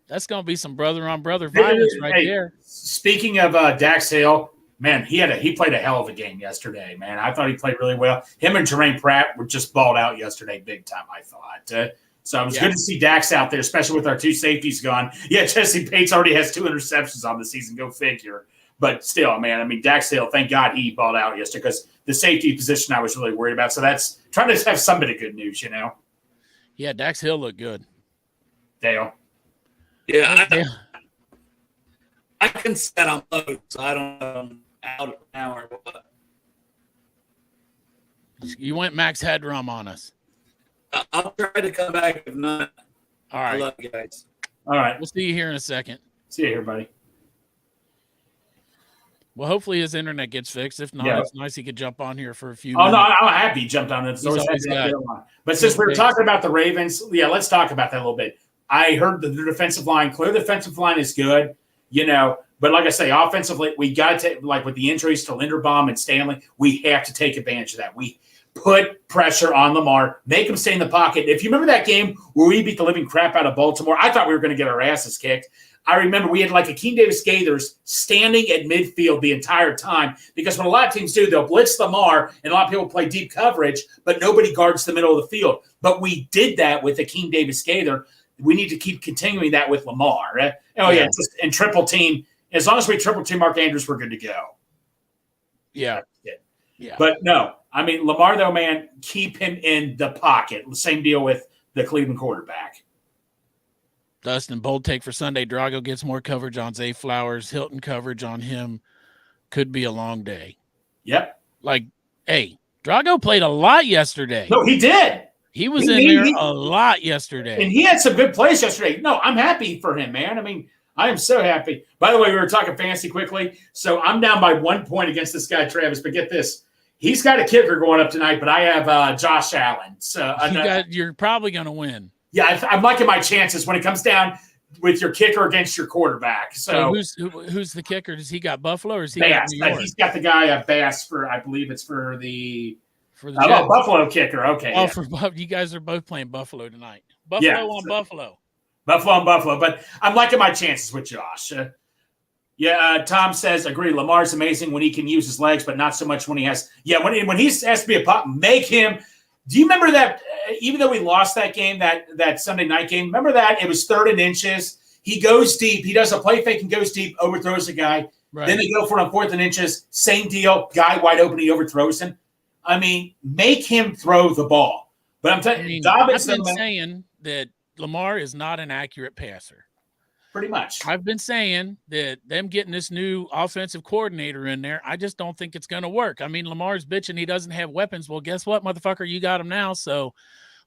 That's going to be some brother-on-brother violence there. Speaking of Dax Hill, man, he played a hell of a game yesterday, man. I thought he played really well. Him and Jermaine Pratt were just balled out yesterday big time, I thought. So it was good to see Dax out there, especially with our 2 safeties gone. Yeah, Jesse Bates already has 2 interceptions on the season. Go figure. But still, man, I mean, Dax Hill, thank God he balled out yesterday because the safety position I was really worried about. So that's trying to have some bit of good news, Yeah, Dax Hill looked good. Dale. Yeah, I can set on both, so I don't know out now or what. You went Max Headroom on us. I'll try to come back if not. All right. I love you guys. All right. We'll see you here in a second. See you here, buddy. Well, hopefully his internet gets fixed. If not, it's nice he could jump on here for a few minutes. No, I'm happy he jumped on it. But since we're talking about the Ravens, let's talk about that a little bit. I heard the defensive line. Clear defensive line is good, But like I say, offensively, we got to like with the injuries to Linderbaum and Stanley, we have to take advantage of that. We put pressure on Lamar, make him stay in the pocket. If you remember that game where we beat the living crap out of Baltimore, I thought we were going to get our asses kicked. I remember we had like Akeem Davis Gaithers standing at midfield the entire time, because what a lot of teams do, they'll blitz Lamar and a lot of people play deep coverage, but nobody guards the middle of the field. But we did that with Akeem Davis Gaither. We need to keep continuing that with Lamar. Right? And triple team. As long as we triple team Mark Andrews, we're good to go. Yeah. But no, I mean, Lamar, though, man, keep him in the pocket. Same deal with the Cleveland quarterback. Dustin, bold take for Sunday. Drago gets more coverage on Zay Flowers. Hilton coverage on him. Could be a long day. Yep. Like, hey, Drago played a lot yesterday. No, he did. He was in there a lot yesterday. And he had some good plays yesterday. No, I'm happy for him, man. I mean, I am so happy. By the way, we were talking fantasy quickly. So I'm down by 1 point against this guy, Travis. But get this. He's got a kicker going up tonight, but I have Josh Allen. So you're probably going to win. Yeah, I'm liking my chances when it comes down with your kicker against your quarterback. So who's the kicker? Does he got Buffalo or is he Bass? got New York? He's got the guy Bass for, I believe it's for the Buffalo kicker. Okay. Oh, yeah. You guys are both playing Buffalo tonight. Buffalo on Buffalo. Buffalo on Buffalo. But I'm liking my chances with Josh. Tom says, agree. Lamar's amazing when he can use his legs, but not so much when he has. Yeah, when he has to be a pop, make him. Do you remember that? Even though we lost that game, that Sunday night game, remember that? It was 3rd and inches. He goes deep. He does a play fake and goes deep, overthrows a guy. Right. Then they go for it on 4th and inches. Same deal. Guy wide open. He overthrows him. I mean, make him throw the ball. But I'm telling you, I've been saying that Lamar is not an accurate passer. Pretty much. I've been saying that them getting this new offensive coordinator in there, I just don't think it's going to work. I mean, Lamar's bitching he doesn't have weapons. Well, guess what, motherfucker? You got them now. So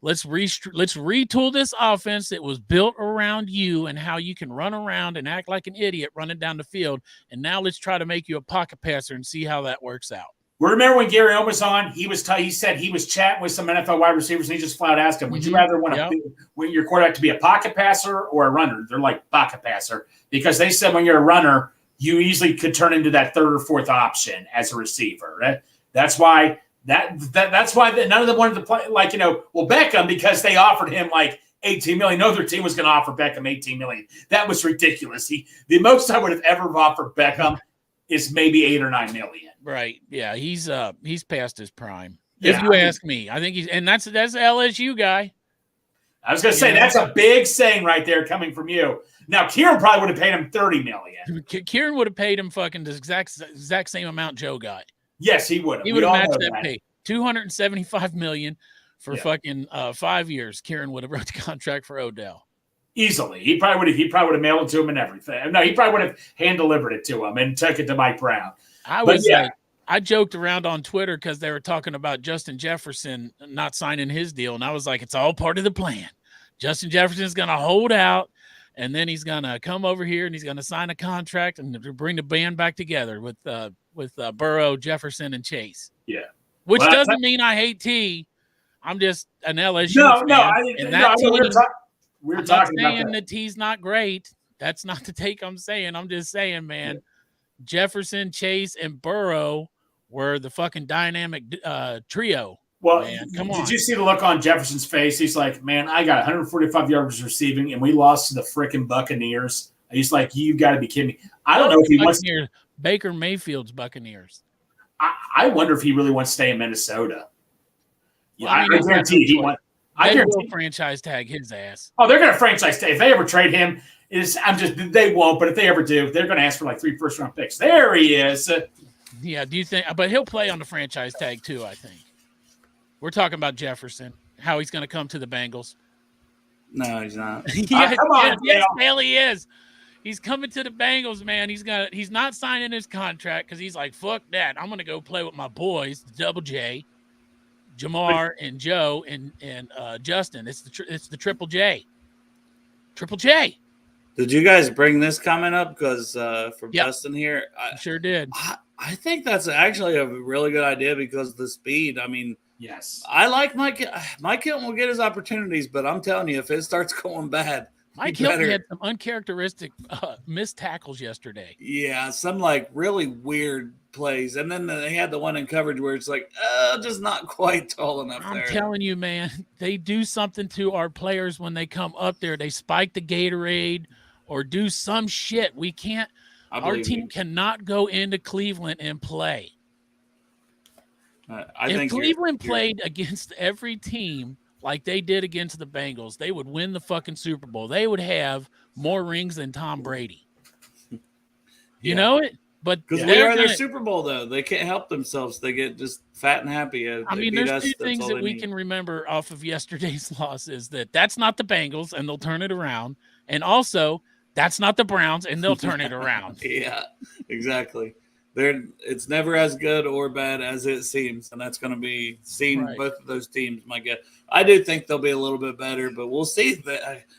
let's retool this offense that was built around you and how you can run around and act like an idiot running down the field. And now let's try to make you a pocket passer and see how that works out. Remember when Gary O was on? He said he was chatting with some NFL wide receivers, and he just flat asked him, "Would you rather want your quarterback to be a pocket passer or a runner?" They're like pocket passer, because they said when you're a runner, you easily could turn into that 3rd or 4th option as a receiver. Right? That's why that's why none of them wanted to play Beckham, because they offered him like $18 million. No other team was going to offer Beckham $18 million. That was ridiculous. The most I would have ever offered Beckham is maybe $8 or $9 million. Right. Yeah. He's past his prime. If you ask me, I think that's the LSU guy. I was going to say, that's a big saying right there coming from you. Now, Kieran probably would have paid him $30 million. Kieran would have paid him fucking the exact same amount Joe got. Yes, he would have. He would have matched that pay. $275 million for fucking 5 years. Kieran would have wrote the contract for Odell. Easily. He probably would have mailed it to him and everything. No, he probably would have hand-delivered it to him and took it to Mike Brown. I joked around on Twitter because they were talking about Justin Jefferson not signing his deal, and I was like, it's all part of the plan. Justin Jefferson's going to hold out, and then he's going to come over here and he's going to sign a contract and bring the band back together with Burrow, Jefferson, and Chase. Yeah. Which doesn't mean I hate T. I'm just an LSU fan. We're talking about that. that T's not great. That's not the take I'm saying. I'm just saying, man, Jefferson, Chase, and Burrow were the fucking dynamic trio. Well, man, come on. Did you see the look on Jefferson's face? He's like, man, I got 145 yards receiving, and we lost to the freaking Buccaneers. He's like, you got to be kidding me. I don't know if he wants Baker Mayfield's Buccaneers. I wonder if he really wants to stay in Minnesota. Well, I guarantee he wants. They will franchise tag his ass. Oh, they're going to franchise tag. If they ever trade him, they won't. But if they ever do, they're going to ask for like 3 first-round picks. There he is. Yeah, do you think? But he'll play on the franchise tag too, I think. We're talking about Jefferson, how he's going to come to the Bengals. No, he's not. Come on, yes, he is. He's coming to the Bengals, man. He's not signing his contract because he's like, fuck that. I'm going to go play with my boys, the Double J, Jamar and Joe and Justin. It's the Triple J. Triple J. Did you guys bring this comment up? Because from Justin here, I sure did. I think that's actually a really good idea because the speed. I mean, yes, I like Mike Hilton will get his opportunities, but I'm telling you, if it starts going bad, Mike Hilton had some uncharacteristic missed tackles yesterday. Yeah, some like really weird plays, and then they had the one in coverage where it's like, just not quite tall enough. I'm telling you, man, they do something to our players when they come up there. They spike the Gatorade, or do some shit. We can't. Our team cannot go into Cleveland and play. If Cleveland played against every team like they did against the Bengals, they would win the fucking Super Bowl. They would have more rings than Tom Brady. You know it? But because we are their Super Bowl, though. They can't help themselves. They get just fat and happy. I mean, there's two things that we can remember off of yesterday's loss is that's not the Bengals, and they'll turn it around. And also, that's not the Browns, and they'll turn it around. Yeah, exactly. It's never as good or bad as it seems, and that's going to be seen both of those teams. My guess, I do think they'll be a little bit better, but we'll see.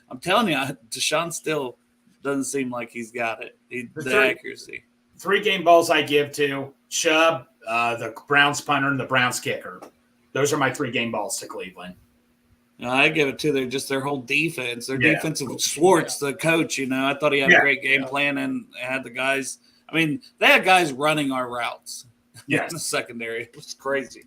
I'm telling you, Deshaun still doesn't seem like he's got it. The accuracy. 3 game balls I give to Chubb, the Browns punter, and the Browns kicker. Those are my 3 game balls to Cleveland. I give it to their whole defense. Their defensive Schwartz, the coach. I thought he had a great game plan and had the guys. I mean, they had guys running our routes. In the secondary. It was crazy.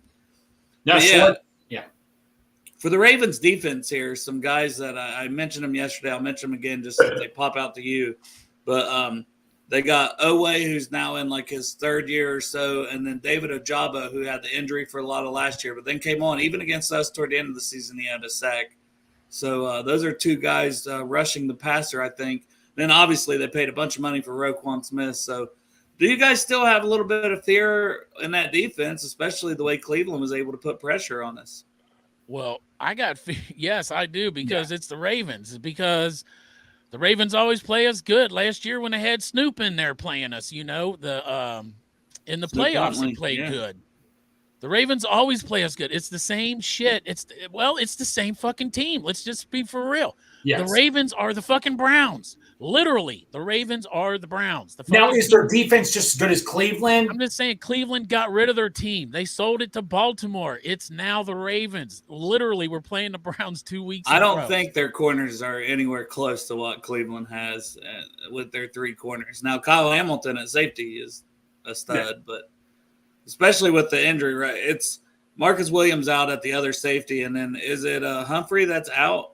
For the Ravens defense here, some guys that I mentioned them yesterday. I'll mention them again just so they pop out to you. But they got Owe, who's now in like his 3rd year or so, and then David Ojabo, who had the injury for a lot of last year, but then came on. Even against us toward the end of the season, he had a sack. So those are 2 guys rushing the passer, I think. Then obviously they paid a bunch of money for Roquan Smith. So do you guys still have a little bit of fear in that defense, especially the way Cleveland was able to put pressure on us? Well, yes, I do, because it's the Ravens. Because the Ravens always play us good. Last year when they had Snoop in there playing us, in the playoffs they played good. The Ravens always play us good. It's the same shit. It's the same fucking team. Let's just be for real. Yes. The Ravens are the fucking Browns. Literally, the Ravens are the Browns. Now, is their defense just as good as Cleveland? I'm just saying Cleveland got rid of their team. They sold it to Baltimore. It's now the Ravens. Literally, we're playing the Browns 2 weeks ago. I don't think their corners are anywhere close to what Cleveland has with their 3 corners. Now, Kyle Hamilton at safety is a stud, but especially with the injury, right? It's Marcus Williams out at the other safety, and then is it Humphrey that's out?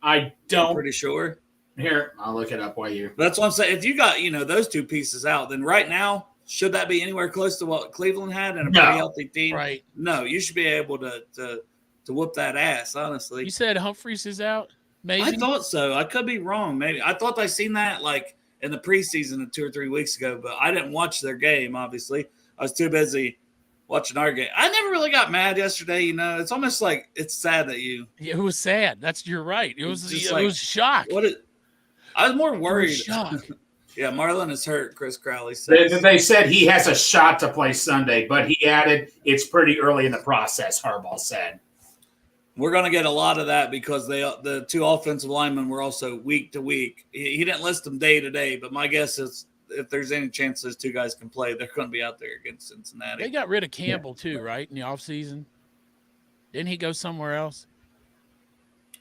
I'm pretty sure. Here, I'll look it up while you. That's what I'm saying. If you got, those 2 pieces out, then right now, should that be anywhere close to what Cleveland had and a pretty healthy team? Right. No, you should be able to whoop that ass, honestly. You said Humphreys is out? Maybe? I thought so. I could be wrong. Maybe. I thought I seen that like in the preseason 2 or 3 weeks ago, but I didn't watch their game, obviously. I was too busy watching our game. I never really got mad yesterday, It's almost like it's sad that you. Yeah, it was sad. You're right. It was shock. I was more worried. Yeah, Marlon is hurt, Chris Crowley says. They said he has a shot to play Sunday, but he added it's pretty early in the process, Harbaugh said. We're going to get a lot of that because the 2 offensive linemen were also week to week. He didn't list them day to day, but my guess is if there's any chance those 2 guys can play, they're going to be out there against Cincinnati. They got rid of Campbell too, right, in the offseason? Didn't he go somewhere else?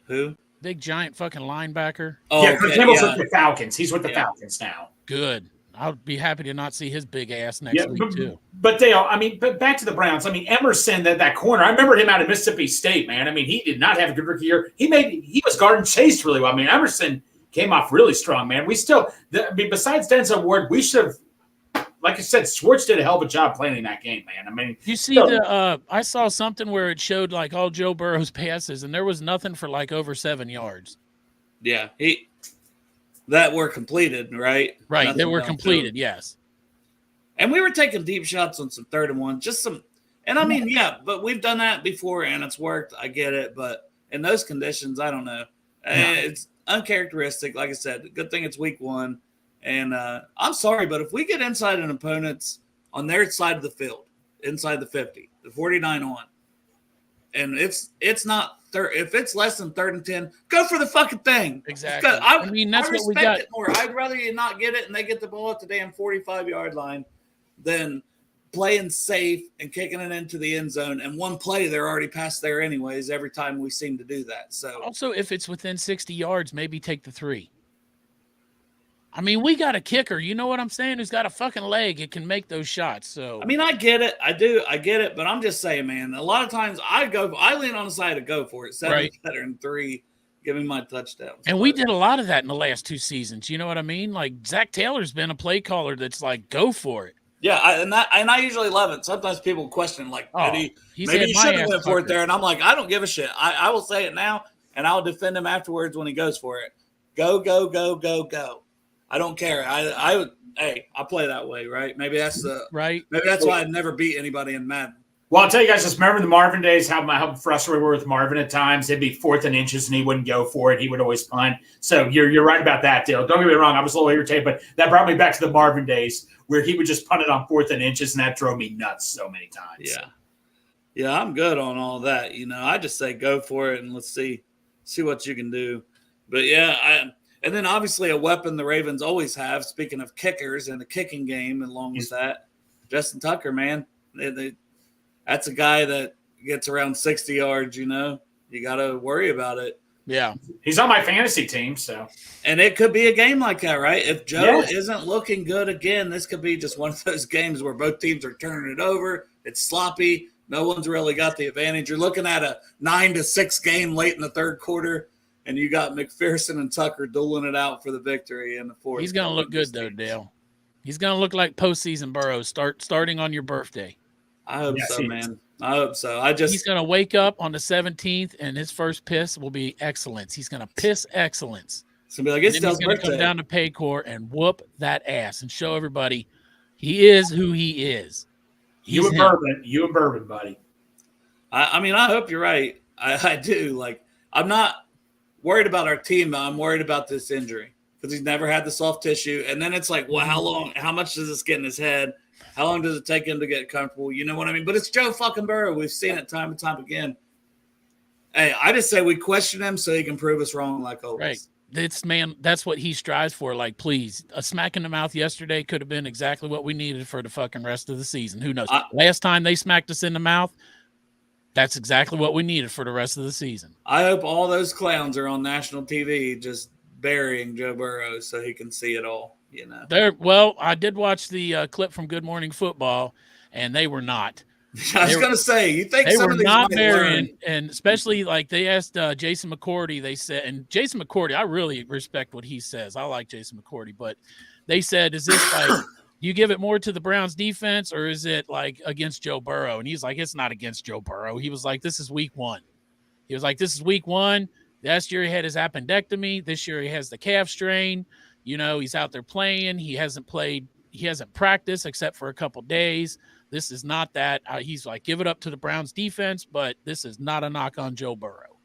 Who? Big giant fucking linebacker. Oh, yeah, because Campbell's with the Falcons. He's with the Falcons now. Good. I'll be happy to not see his big ass next week too. But Dale, but back to the Browns. Emerson, that corner. I remember him out of Mississippi State, man. He did not have a good rookie year. He was guard and chased really well. Emerson came off really strong, man. We still, besides Denzel Ward, we should have. Like I said, Schwartz did a hell of a job playing in that game, man. You see I saw something where it showed like all Joe Burrow's passes, and there was nothing for like over 7 yards. Yeah, that were completed, right? Right, nothing they were completed, yes. And we were taking deep shots on some 3rd and 1, just some. And but we've done that before, and it's worked. I get it, but in those conditions, I don't know. No. It's uncharacteristic. Like I said, good thing it's week 1. And I'm sorry, but if we get inside an opponent's on their side of the field, inside the 50, the 49 on, and it's not if it's less than 3rd and 10, go for the fucking thing. Exactly. That's what we got. It more. I'd rather you not get it and they get the ball at the damn 45-yard line than playing safe and kicking it into the end zone. And one play, they're already past there anyways. Every time we seem to do that. So also, if it's within 60 yards, maybe take the 3. We got a kicker. You know what I'm saying? Who's got a fucking leg. It can make those shots. So I get it. I do. I get it. But I'm just saying, man, a lot of times I lean on the side to go for it. 7 better than 3. Give me my touchdowns. And we did a lot of that in the last 2 seasons. You know what I mean? Like Zach Taylor's been a play caller that's like, go for it. Yeah, I usually love it. Sometimes people question, like, maybe he should have went for it there. And I'm like, I don't give a shit. I will say it now, and I'll defend him afterwards when he goes for it. Go, go, go, go, go. I don't care. I play that way, right? Maybe that's right. Maybe that's why I never beat anybody in Madden. Well, I'll tell you guys, just remember the Marvin days, how frustrated we were with Marvin at times. It'd be 4th and inches, and he wouldn't go for it. He would always punt. So you're right about that, Dale. Don't get me wrong. I was a little irritated, but that brought me back to the Marvin days where he would just punt it on 4th and inches, and that drove me nuts so many times. Yeah. Yeah, I'm good on all that. I just say go for it, and let's see what you can do. But, yeah, and then obviously a weapon the Ravens always have, speaking of kickers and the kicking game along with that, Justin Tucker, man. That's a guy that gets around 60 yards, You got to worry about it. Yeah. He's on my fantasy team, so. And it could be a game like that, right? If Joe isn't looking good again, this could be just one of those games where both teams are turning it over. It's sloppy. No one's really got the advantage. You're looking at a 9-6 game late in the third quarter, and you got McPherson and Tucker dueling it out for the victory in the fourth. He's going to look good, though, Dale. He's going to look like postseason Burrow starting on your birthday. I hope so, man. I hope so. He's going to wake up on the 17th, and his first piss will be excellence. He's going to piss excellence. So be like, it's he's going to come down to Paycor and whoop that ass and show everybody he is who he is. You and Bourbon, buddy. I mean, I hope you're right. I do. Like, I'm not worried about our team, but I'm worried about this injury because he's never had the soft tissue. And then it's like, well, how much does this get in his head? How long does it take him to get comfortable? You know what I mean? But it's Joe fucking Burrow. We've seen it time and time again. Hey, I just say we question him so he can prove us wrong like always. Right. That's what he strives for. Like, please, a smack in the mouth yesterday could have been exactly what we needed for the fucking rest of the season. Who knows? Last time they smacked us in the mouth, that's exactly what we needed for the rest of the season. I hope all those clowns are on national TV just burying Joe Burrow so he can see it all. Well, I did watch the clip from Good Morning Football, and they were not. I was going to say, you think they some were of these not might there, learn. and especially like they asked Jason McCourty. They said, and Jason McCourty, I really respect what he says. I like Jason McCourty, but they said, is this like you give it more to the Browns defense, or is it like against Joe Burrow? And he's like, it's not against Joe Burrow. He was like, this is week 1. He was like, this is week 1. Last year he had his appendectomy. This year he has the calf strain. He's out there playing. He hasn't played. He hasn't practiced except for a couple days. This is not that. He's like, give it up to the Browns defense, but this is not a knock on Joe Burrow.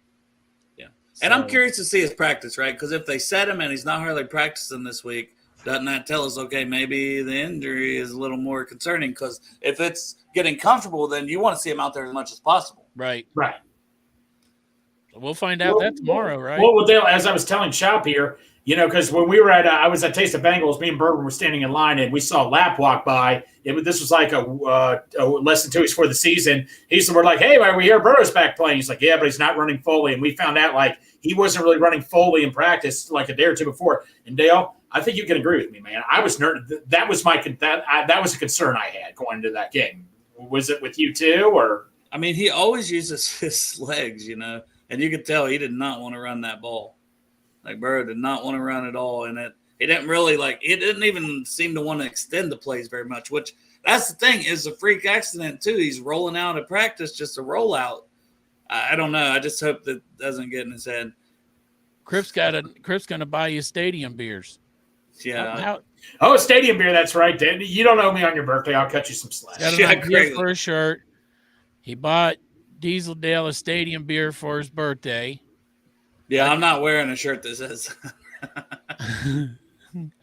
Yeah. And I'm curious to see his practice, right? Because if they set him and he's not hardly practicing this week, doesn't that tell us, okay, maybe the injury is a little more concerning? Because if it's getting comfortable, then you want to see him out there as much as possible. Right. Right. So we'll find out that tomorrow, right? Well, Dale, as I was telling Shop here, because when we were I was at Taste of Bengals, me and Bourbon were standing in line, and we saw Lap walk by. This was like a less than 2 weeks before the season. We're like, hey, we hear Burrow's back playing. He's like, yeah, but he's not running fully. And we found out like he wasn't really running fully in practice like a day or two before. And Dale, I think you can agree with me, man. I was that was that was a concern I had going into that game. Was it with you too, or? I mean, he always uses his legs, and you could tell he did not want to run that ball. Like Burrow did not want to run at all, and it didn't really it didn't even seem to want to extend the plays very much. Which that's the thing is a freak accident too. He's rolling out at practice just a rollout. I don't know. I just hope that doesn't get in his head. Cripp's gonna buy you stadium beers. Yeah. Stadium beer. That's right, Dan. You don't owe me on your birthday. I'll cut you some slack. For a shirt. He bought Diesel Dale a stadium beer for his birthday. Yeah, I'm not wearing a shirt that says.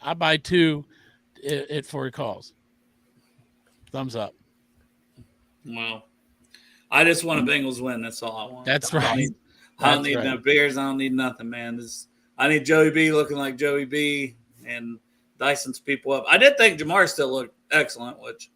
I buy 2 before he calls. Thumbs up. Well, I just want a Bengals win. That's all I want. That's right. I don't need no beers. I don't need nothing, man. I need Joey B looking like Joey B and Dyson's people up. I did think Jamar still looked excellent, which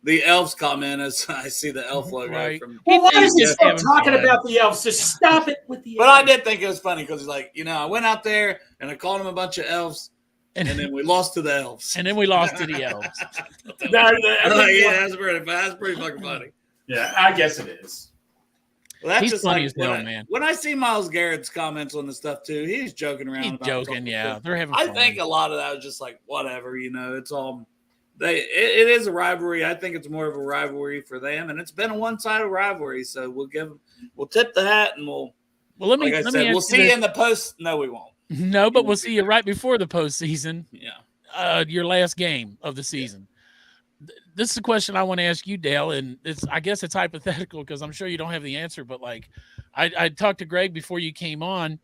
the Elves comment as I see the Elf logo. Right. Well, why is he still talking about the Elves? Just stop it with the Elves. But I did think it was funny because he's like, I went out there and I called him a bunch of Elves, and then we lost to the Elves. And then we lost to the Elves. Yeah, that's pretty fucking funny. Yeah, I guess it is. Well, that's he's just funny like as hell, man. When I see Myles Garrett's comments on the stuff too, he's joking around. He's about joking, yeah. They're having fun. I think a lot of that was just like whatever, it's all it is a rivalry. I think it's more of a rivalry for them, and it's been a one-sided rivalry. So we'll tip the hat, and let me see you in the post. No, we won't. No, but we'll see you right before the postseason. Yeah. Your last game of the season. Yeah. This is a question I want to ask you, Dale, and I guess it's hypothetical because I'm sure you don't have the answer, but like I talked to Greg before you came on.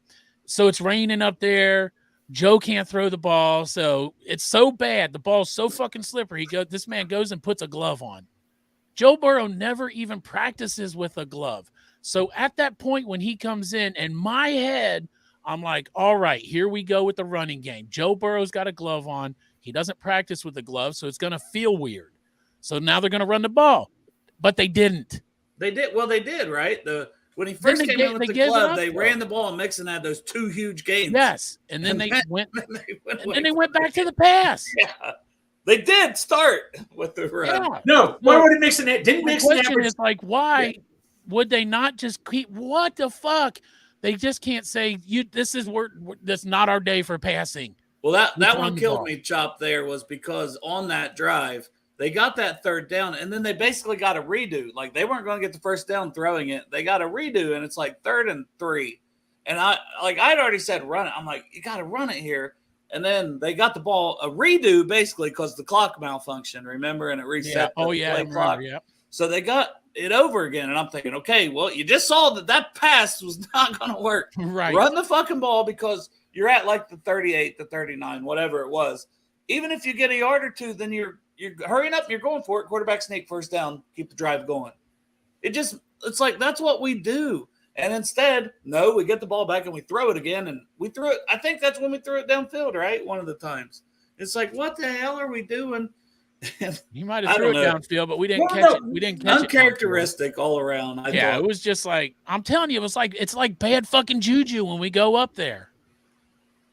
So it's raining up there. Joe can't throw the ball. So it's so bad. The ball's so fucking slippery. This man goes and puts a glove on. Joe Burrow never even practices with a glove. So at that point when he comes in my head, I'm like, all right, here we go with the running game. Joe Burrow's got a glove on. He doesn't practice with the glove, so it's going to feel weird. So now they're going to run the ball. But they didn't. They did. Well, they did, right? When he first came in with the glove, they ran the ball, and Mixon had those 2 huge games. Yes, and then they went back to the pass. Yeah, they did start with the run. Yeah. No, why would Mixon? Didn't Mixon? The question is like, why would they not just keep? What the fuck? They just can't say that's not our day for passing. Well, that one killed me, Chop. There was because on that drive. They got that 3rd down, and then they basically got a redo. Like, they weren't going to get the 1st down throwing it. They got a redo, and it's like 3rd and 3. And I'd already said run it. I'm like, you got to run it here. And then they got the ball, a redo, basically, because the clock malfunctioned, remember? And it reset the play clock. Yeah. So they got it over again, and I'm thinking, okay, well, you just saw that pass was not going to work. Right. Run the fucking ball because you're at, like, the 38, the 39, whatever it was. Even if you get a yard or two, then you're hurrying up, you're going for it. Quarterback sneak, 1st down, keep the drive going. It's like that's what we do. And instead, no, we get the ball back and we throw it again. And we threw it. I think that's when we threw it downfield, right? One of the times. It's like, what the hell are we doing? You might have threw it downfield, but we didn't catch it. We didn't catch it. Uncharacteristic all around. It was just like, I'm telling you, it's like bad fucking juju when we go up there.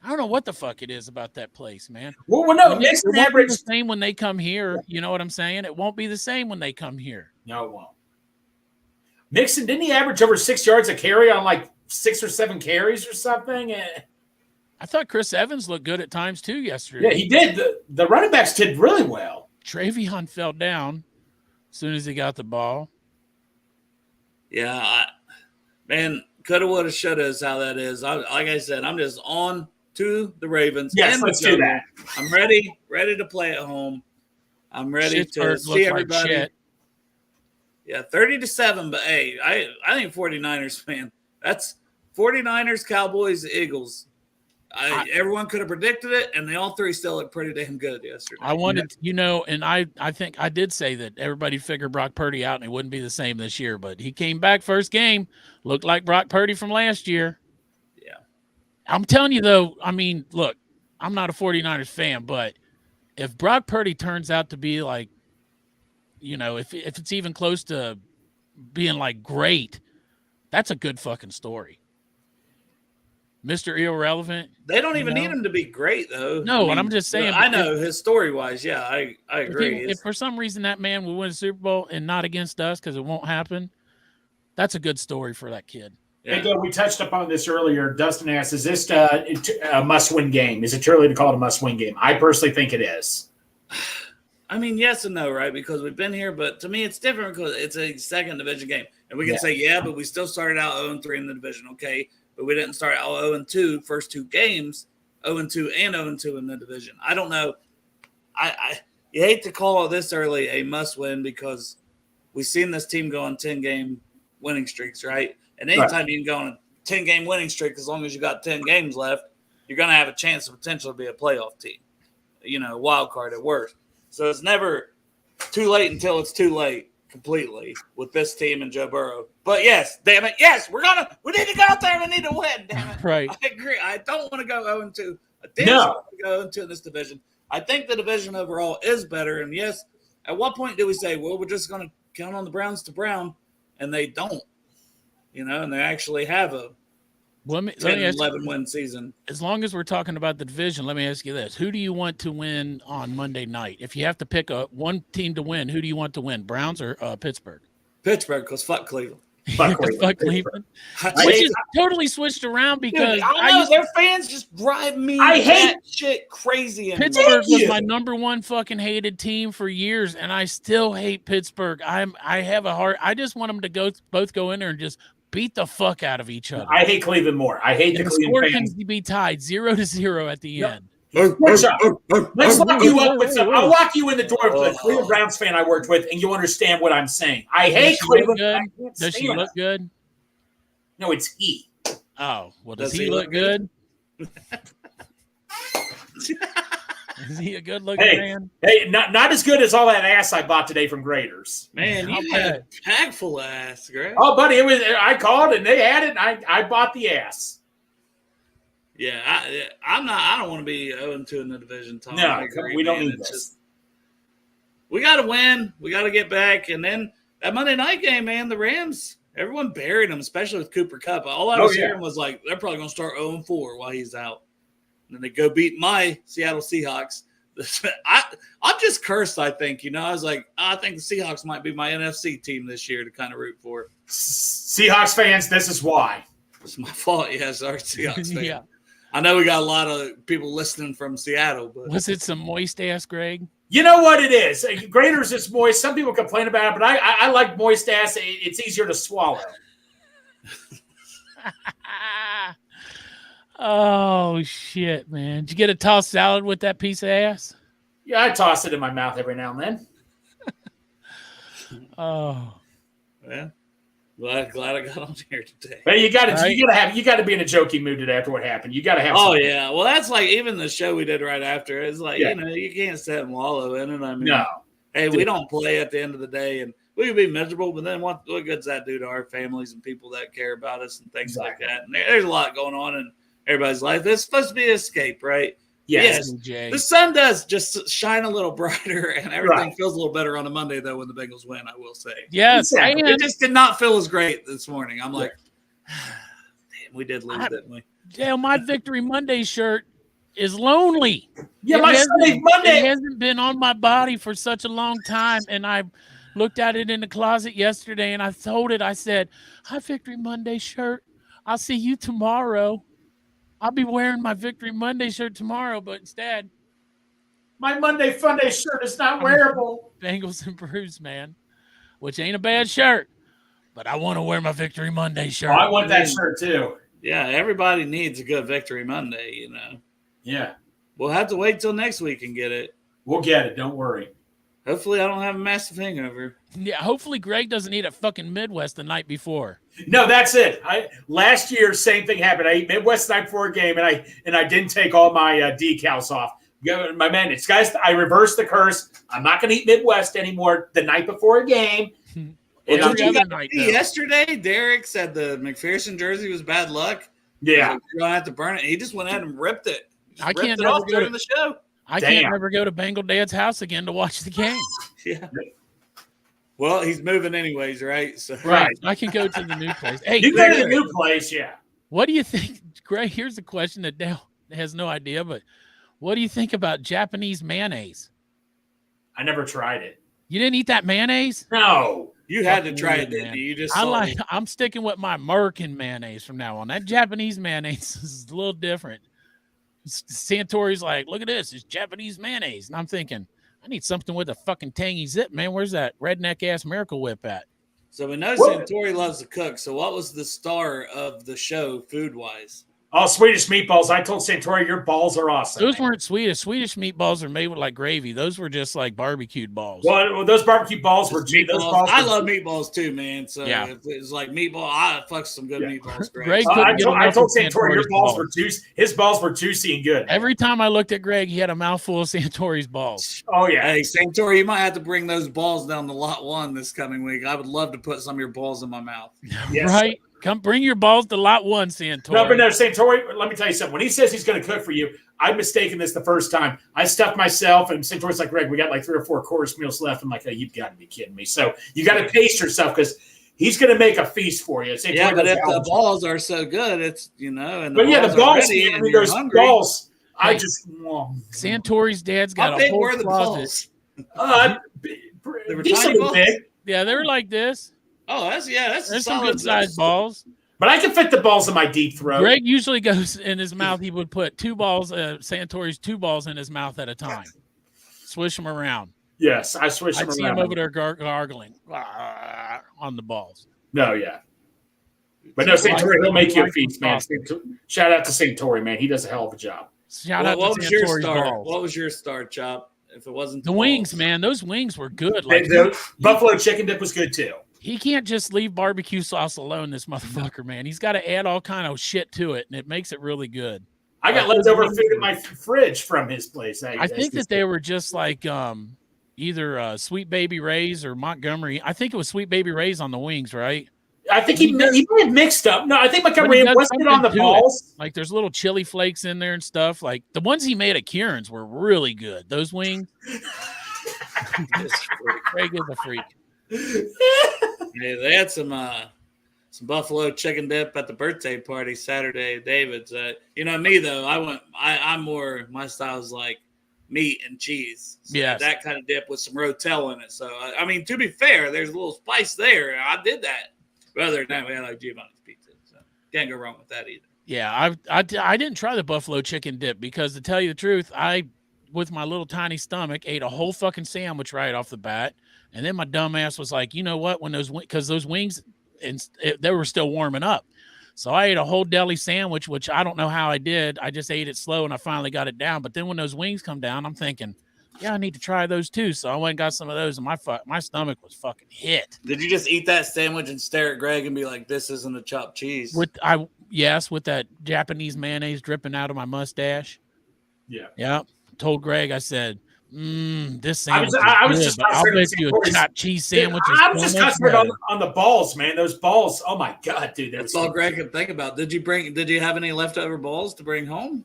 I don't know what the fuck it is about that place, man. Well, no, it won't be the same when they come here. You know what I'm saying? It won't be the same when they come here. No, it won't. Mixon, didn't he average over 6 yards a carry on like 6 or 7 carries or something? I thought Chris Evans looked good at times too yesterday. Yeah, he did. The running backs did really well. Travion fell down as soon as he got the ball. Yeah, man, coulda, woulda, shoulda is how that is. Like I said, I'm just on to the Ravens. Yes, let's do that. I'm ready to play at home. I'm ready to see everybody. Like yeah, 30-7, but hey, I think 49ers, man. That's 49ers, Cowboys, Eagles. Everyone could have predicted it, and they all 3 still look pretty damn good yesterday. I wanted, and I think I did say that everybody figured Brock Purdy out and it wouldn't be the same this year, but he came back first game, looked like Brock Purdy from last year. I'm telling you, though, I mean, look, I'm not a 49ers fan, but if Brock Purdy turns out to be like, if it's even close to being like great, that's a good fucking story. Mr. Irrelevant. They don't even need him to be great, though. No, and I'm just saying. I know his story-wise, yeah, I agree. If for some reason that man will win a Super Bowl and not against us because it won't happen, that's a good story for that kid. Yeah. And we touched upon this earlier. Dustin asked, is this a must-win game? Is it too early to call it a must-win game? I personally think it is. I mean, yes and no, right? Because we've been here, but to me it's different because it's a second division game. And we can say, but we still started out 0-3 in the division, okay? But we didn't start out 0-2 first 2 games, 0-2 and 0-2 in the division. I don't know. You hate to call it this early a must-win because we've seen this team go on 10-game winning streaks, right? And anytime you can go on a 10-game winning streak, as long as you got 10 games left, you're going to have a chance to potentially be a playoff team, wild card at worst. So it's never too late until it's too late completely with this team and Joe Burrow. But yes, damn it, yes, we need to go out there and we need to win, damn it. Right. I agree. I don't want to go 0-2. I want to go 0-2 in this division. I think the division overall is better. And yes, at what point do we say, well, we're just going to count on the Browns to Brown, and they don't. And they actually have a 10-11 season. As long as we're talking about the division, let me ask you this. Who do you want to win on Monday night? If you have to pick one team to win, who do you want to win, Browns or Pittsburgh? Pittsburgh, because fuck Cleveland. Fuck Cleveland. Which is totally switched around because dude, I know their fans just drive me shit crazy. Pittsburgh was my number one fucking hated team for years, and I still hate Pittsburgh. I have a heart. I just want them to both go in there and just beat the fuck out of each other. I hate Cleveland more. I hate the Cleveland fans. Can be tied 0-0 at the end. Let's lock you up with some. I'll lock you in the door with the Cleveland Browns fan I worked with, and you'll understand what I'm saying. I hate Cleveland. Does she look good? No, it's he. Oh, well, does he look good? Is he a good-looking man? Hey, not as good as all that ass I bought today from Graders. Man, you had a pack full of ass, Greg. Oh, buddy, it was. I called and they had it. And I bought the ass. Yeah, I don't want to be 0-2 in the division, Tom. No, we don't need this. We got to win. We got to get back. And then that Monday night game, man, the Rams, everyone buried them, especially with Cooper Kupp. All I was hearing was like, they're probably going to start 0-4 while he's out. And then they go beat my Seattle Seahawks. I'm just cursed, I think. I was like, I think the Seahawks might be my NFC team this year to kind of root for. Seahawks fans, this is why. It's my fault. Yes, our Seahawks fans. Yeah. I know we got a lot of people listening from Seattle, but was it some moist ass, Greg? You know what it is. Graders is moist. Some people complain about it, but I like moist ass. It's easier to swallow. Oh shit, man! Did you get a tossed salad with that piece of ass? Yeah, I toss it in my mouth every now and then. Oh, yeah. Glad I got on here today. But you got to be in a joking mood today after what happened. You got to have. Oh yeah, well that's like even the show we did right after. It's like you can't sit and wallow in it. I mean, no. Hey, we don't play at the end of the day, and we can be miserable. But then what good's that do to our families and people that care about us and things like that? And there's a lot going on in everybody's life. It's supposed to be an escape, right? Yes. The sun does just shine a little brighter, and everything feels a little better on a Monday, though, when the Bengals win, I will say. Yes. It just did not feel as great this morning. I'm like, damn, we did lose, didn't we? Damn, my Victory Monday shirt is lonely. Yeah, my Sunday Monday. It hasn't been on my body for such a long time, and I looked at it in the closet yesterday, and I told it, I said, hi, Victory Monday shirt. I'll see you tomorrow. I'll be wearing my Victory Monday shirt tomorrow, but instead, my Monday Funday shirt is not wearable. Bengals and Brews, man, which ain't a bad shirt, but I want to wear my Victory Monday shirt. Oh, I want that shirt too. Yeah, everybody needs a good Victory Monday, Yeah. We'll have to wait till next week and get it. We'll get it. Don't worry. Hopefully, I don't have a massive hangover. Yeah, hopefully Greg doesn't eat at fucking Midwest the night before. No, that's it. Last year, same thing happened. I ate Midwest the night before a game, and I didn't take all my decals off. My man, guys, I reversed the curse. I'm not going to eat Midwest anymore the night before a game. Yesterday, Derek said the McPherson jersey was bad luck. Yeah, you're going to have to burn it. He just went ahead and ripped it. I can't never go to the show. I can't never go to Bengal Dad's house again to watch the game. Yeah. Well, he's moving anyways, right? So right. I can go to the new place. Hey, you go to the new place, yeah. What do you think, Greg? Here's a question that Dale has no idea, but what do you think about Japanese mayonnaise? I never tried it. You didn't eat that mayonnaise? No. You had to try it, didn't you? You just I'm sticking with my American mayonnaise from now on. That Japanese mayonnaise is a little different. Santori's like, look at this, it's Japanese mayonnaise. And I'm thinking, I need something with a fucking tangy zip, man. Where's that redneck ass Miracle Whip at? So we know Santori loves to cook. So what was the star of the show food wise? Oh, Swedish meatballs. I told Santori, your balls are awesome. Those weren't Swedish. Swedish meatballs are made with like gravy. Those were just like barbecued balls. Well, those barbecue balls were meatballs. I love meatballs too, man. So yeah, if it's like meatball, I fuck some good meatballs. Greg I told Santori your balls were juicy. His balls were juicy and good. Every time I looked at Greg, he had a mouthful of Santori's balls. Oh yeah. Hey, Santori, you might have to bring those balls down to lot 1 this coming week. I would love to put some of your balls in my mouth. Yes, right. Come bring your balls to lot 1, Santori. No, but no, Santori, let me tell you something. When he says he's going to cook for you, I've mistaken this the first time. I stuffed myself, and Santori's like, Greg, we got like 3 or 4 course meals left. I'm like, oh, you've got to be kidding me. So you got to pace yourself because he's going to make a feast for you. Santori, yeah, but if the balls are so good, it's, and the balls, those balls, I just. Santori's dad's got a whole closet. They were tiny balls. Big. Yeah, they were like this. Oh, that's some good sized balls. But I can fit the balls in my deep throat. Greg usually goes in his mouth. He would put 2 balls, Santori's 2 balls in his mouth at a time. Swish them around. Yes, I swish them around. I'd see him over there gargling on the balls. No, yeah. But no, Santori, he'll make you a feast, man. Shout out to Santori, man. He does a hell of a job. Shout out to Santori's balls. What was your star, Chop? If it wasn't the wings, man, those wings were good. Like the buffalo chicken dip was good too. He can't just leave barbecue sauce alone, this motherfucker, man. He's got to add all kind of shit to it, and it makes it really good. I got leftover food in my fridge from his place. I think that they were just like either Sweet Baby Ray's or Montgomery. I think it was Sweet Baby Ray's on the wings, right? I think he might have mixed up. No, I think Montgomery wasn't on the balls. Like there's little chili flakes in there and stuff. Like the ones he made at Kieran's were really good. Those wings. Craig is a freak. Yeah, they had some buffalo chicken dip at the birthday party Saturday at David's. You know me though, I'm more, my style is like meat and cheese. So yes. That kind of dip with some rotel in it. So I mean, to be fair, there's a little spice there. I did that. But other than that, we had like Giovanni's pizza. So can't go wrong with that either. Yeah, I didn't try the buffalo chicken dip because to tell you the truth, I with my little tiny stomach ate a whole fucking sandwich right off the bat. And then my dumb ass was like, you know what? When those wings, they were still warming up. So I ate a whole deli sandwich, which I don't know how I did. I just ate it slow and I finally got it down. But then when those wings come down, I'm thinking, yeah, I need to try those too. So I went and got some of those and my stomach was fucking hit. Did you just eat that sandwich and stare at Greg and be like, this isn't a chopped cheese? With that Japanese mayonnaise dripping out of my mustache. Yeah. Yeah. Told Greg, I said, this sandwich I was just I'll bet you a chopped cheese sandwich. I was just concentrated on the balls, man. Those balls. Oh my god, dude. That's all Greg could think about. Did you have any leftover balls to bring home?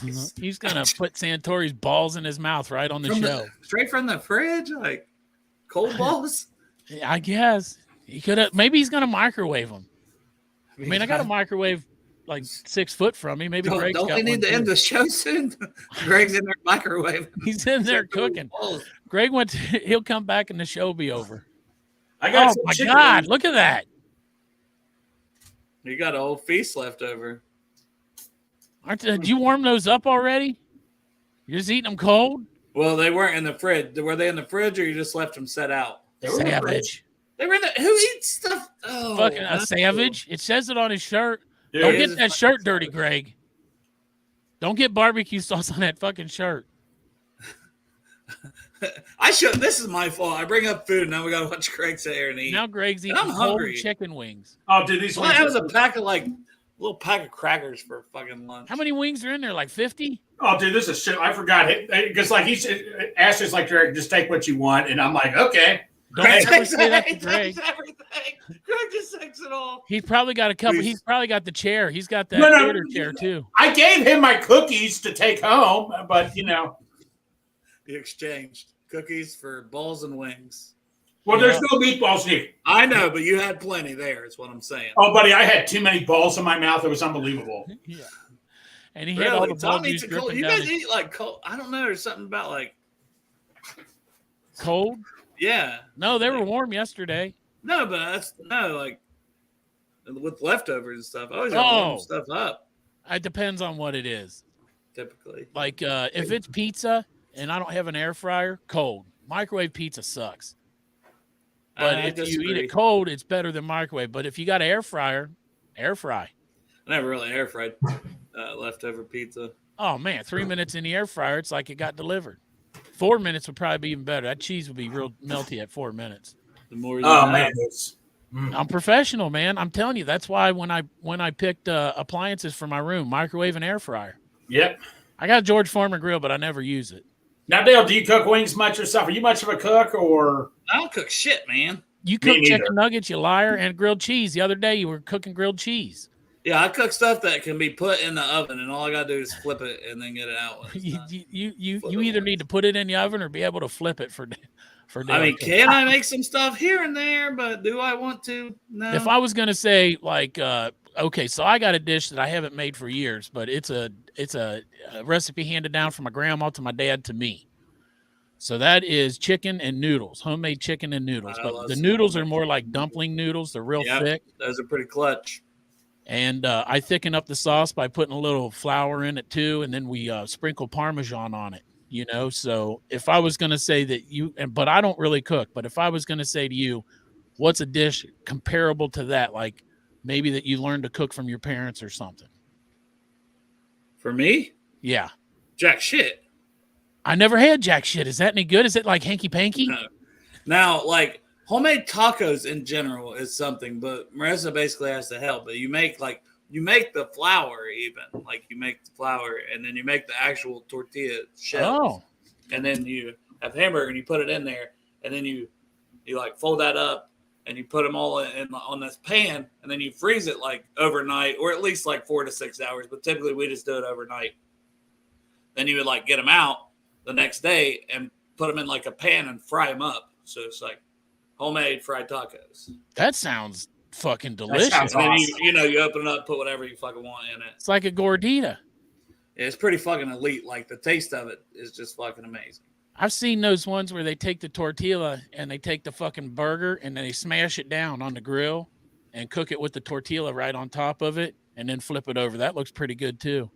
He's gonna put Santori's balls in his mouth right on the show. Straight from the fridge, like cold balls. I guess he could have. Maybe he's gonna microwave them. I mean, I got a microwave like 6 foot from me. Maybe Greg's don't got we need to end the show soon? Greg's in there microwave. He's in there cooking. Greg he'll come back and the show will be over. Oh my god! Look at that. You got a whole feast left over. Did you warm those up already? You're just eating them cold? Well, they weren't in the fridge. Were they in the fridge, or you just left them set out? Savage. They were in the. Who eats stuff? Oh, fucking a savage. It says it on his shirt. Yeah, don't get that shirt dirty, Greg. Don't get barbecue sauce on that fucking shirt. I should. This is my fault. I bring up food, and now we got to watch Greg sit here and eat. Now Greg's eating whole chicken wings. Oh, dude, these wings. That was a pack of little pack of crackers for fucking lunch. How many wings are in there? Like 50? Oh, dude, this is shit. I forgot it because Ashley's like, Greg, just take what you want, and I'm like, okay. Don't ever say that to Greg. Everything. Greg just takes it all. He's probably got a couple. Please. He's probably got the chair. He's got that theater chair too. I gave him my cookies to take home, but you exchanged cookies for balls and wings. Well, there's no meatballs here. I know, but you had plenty there. Is what I'm saying. Oh, buddy, I had too many balls in my mouth. It was unbelievable. Yeah, and he had all the ball juice dripping you down. guys eat like cold? I don't know. There's something about like cold. Yeah. No, they were warm yesterday. No, but like with leftovers and stuff. I always warm stuff up. It depends on what it is. Typically. Like if it's pizza and I don't have an air fryer, cold. Microwave pizza sucks. But if you eat it cold, it's better than microwave. But if you got an air fryer, air fry. I never really air fried leftover pizza. Oh, man. 3 minutes in the air fryer, it's like it got delivered. 4 minutes would probably be even better. That cheese would be real melty at 4 minutes. Man. I'm professional, man. I'm telling you. That's why when I picked appliances for my room, microwave and air fryer. Yep. I got a George Foreman grill, but I never use it. Now, Dale, do you cook wings much yourself? Are you much of a cook or? I don't cook shit, man. You cook chicken nuggets, you liar, and grilled cheese. The other day you were cooking grilled cheese. Yeah, I cook stuff that can be put in the oven, and all I gotta do is flip it and then get it out. You either need to put it in the oven or be able to flip it for. I mean, can I make some stuff here and there? But do I want to? No. If I was gonna say like, okay, so I got a dish that I haven't made for years, but it's a recipe handed down from my grandma to my dad to me. So that is chicken and noodles, homemade chicken and noodles. But the noodles are more like dumpling noodles. They're real thick. Those are pretty clutch. And I thicken up the sauce by putting a little flour in it too, and then we sprinkle Parmesan on it. So if I was going to say that but I don't really cook, but if I was going to say to you, what's a dish comparable to that, like maybe that you learned to cook from your parents or something? For me? Yeah. Jack shit. I never had jack shit. Is that any good? Is it like hanky panky? No. Now, like homemade tacos in general is something, but Marissa basically has to help. But you make the flour even. Like you make the flour and then you make the actual tortilla shells. Oh. And then you have hamburger and you put it in there and then you like fold that up and you put them all on this pan and then you freeze it like overnight or at least like 4 to 6 hours. But typically we just do it overnight. Then you would like get them out the next day and put them in like a pan and fry them up. So it's like homemade fried tacos. That sounds fucking delicious. Sounds And then awesome. you open it up, put whatever you fucking want in it. It's like a gordita. It's pretty fucking elite. Like the taste of it is just fucking amazing. I've seen those ones where they take the tortilla and they take the fucking burger and then they smash it down on the grill and cook it with the tortilla right on top of it and then flip it over. That looks pretty good too.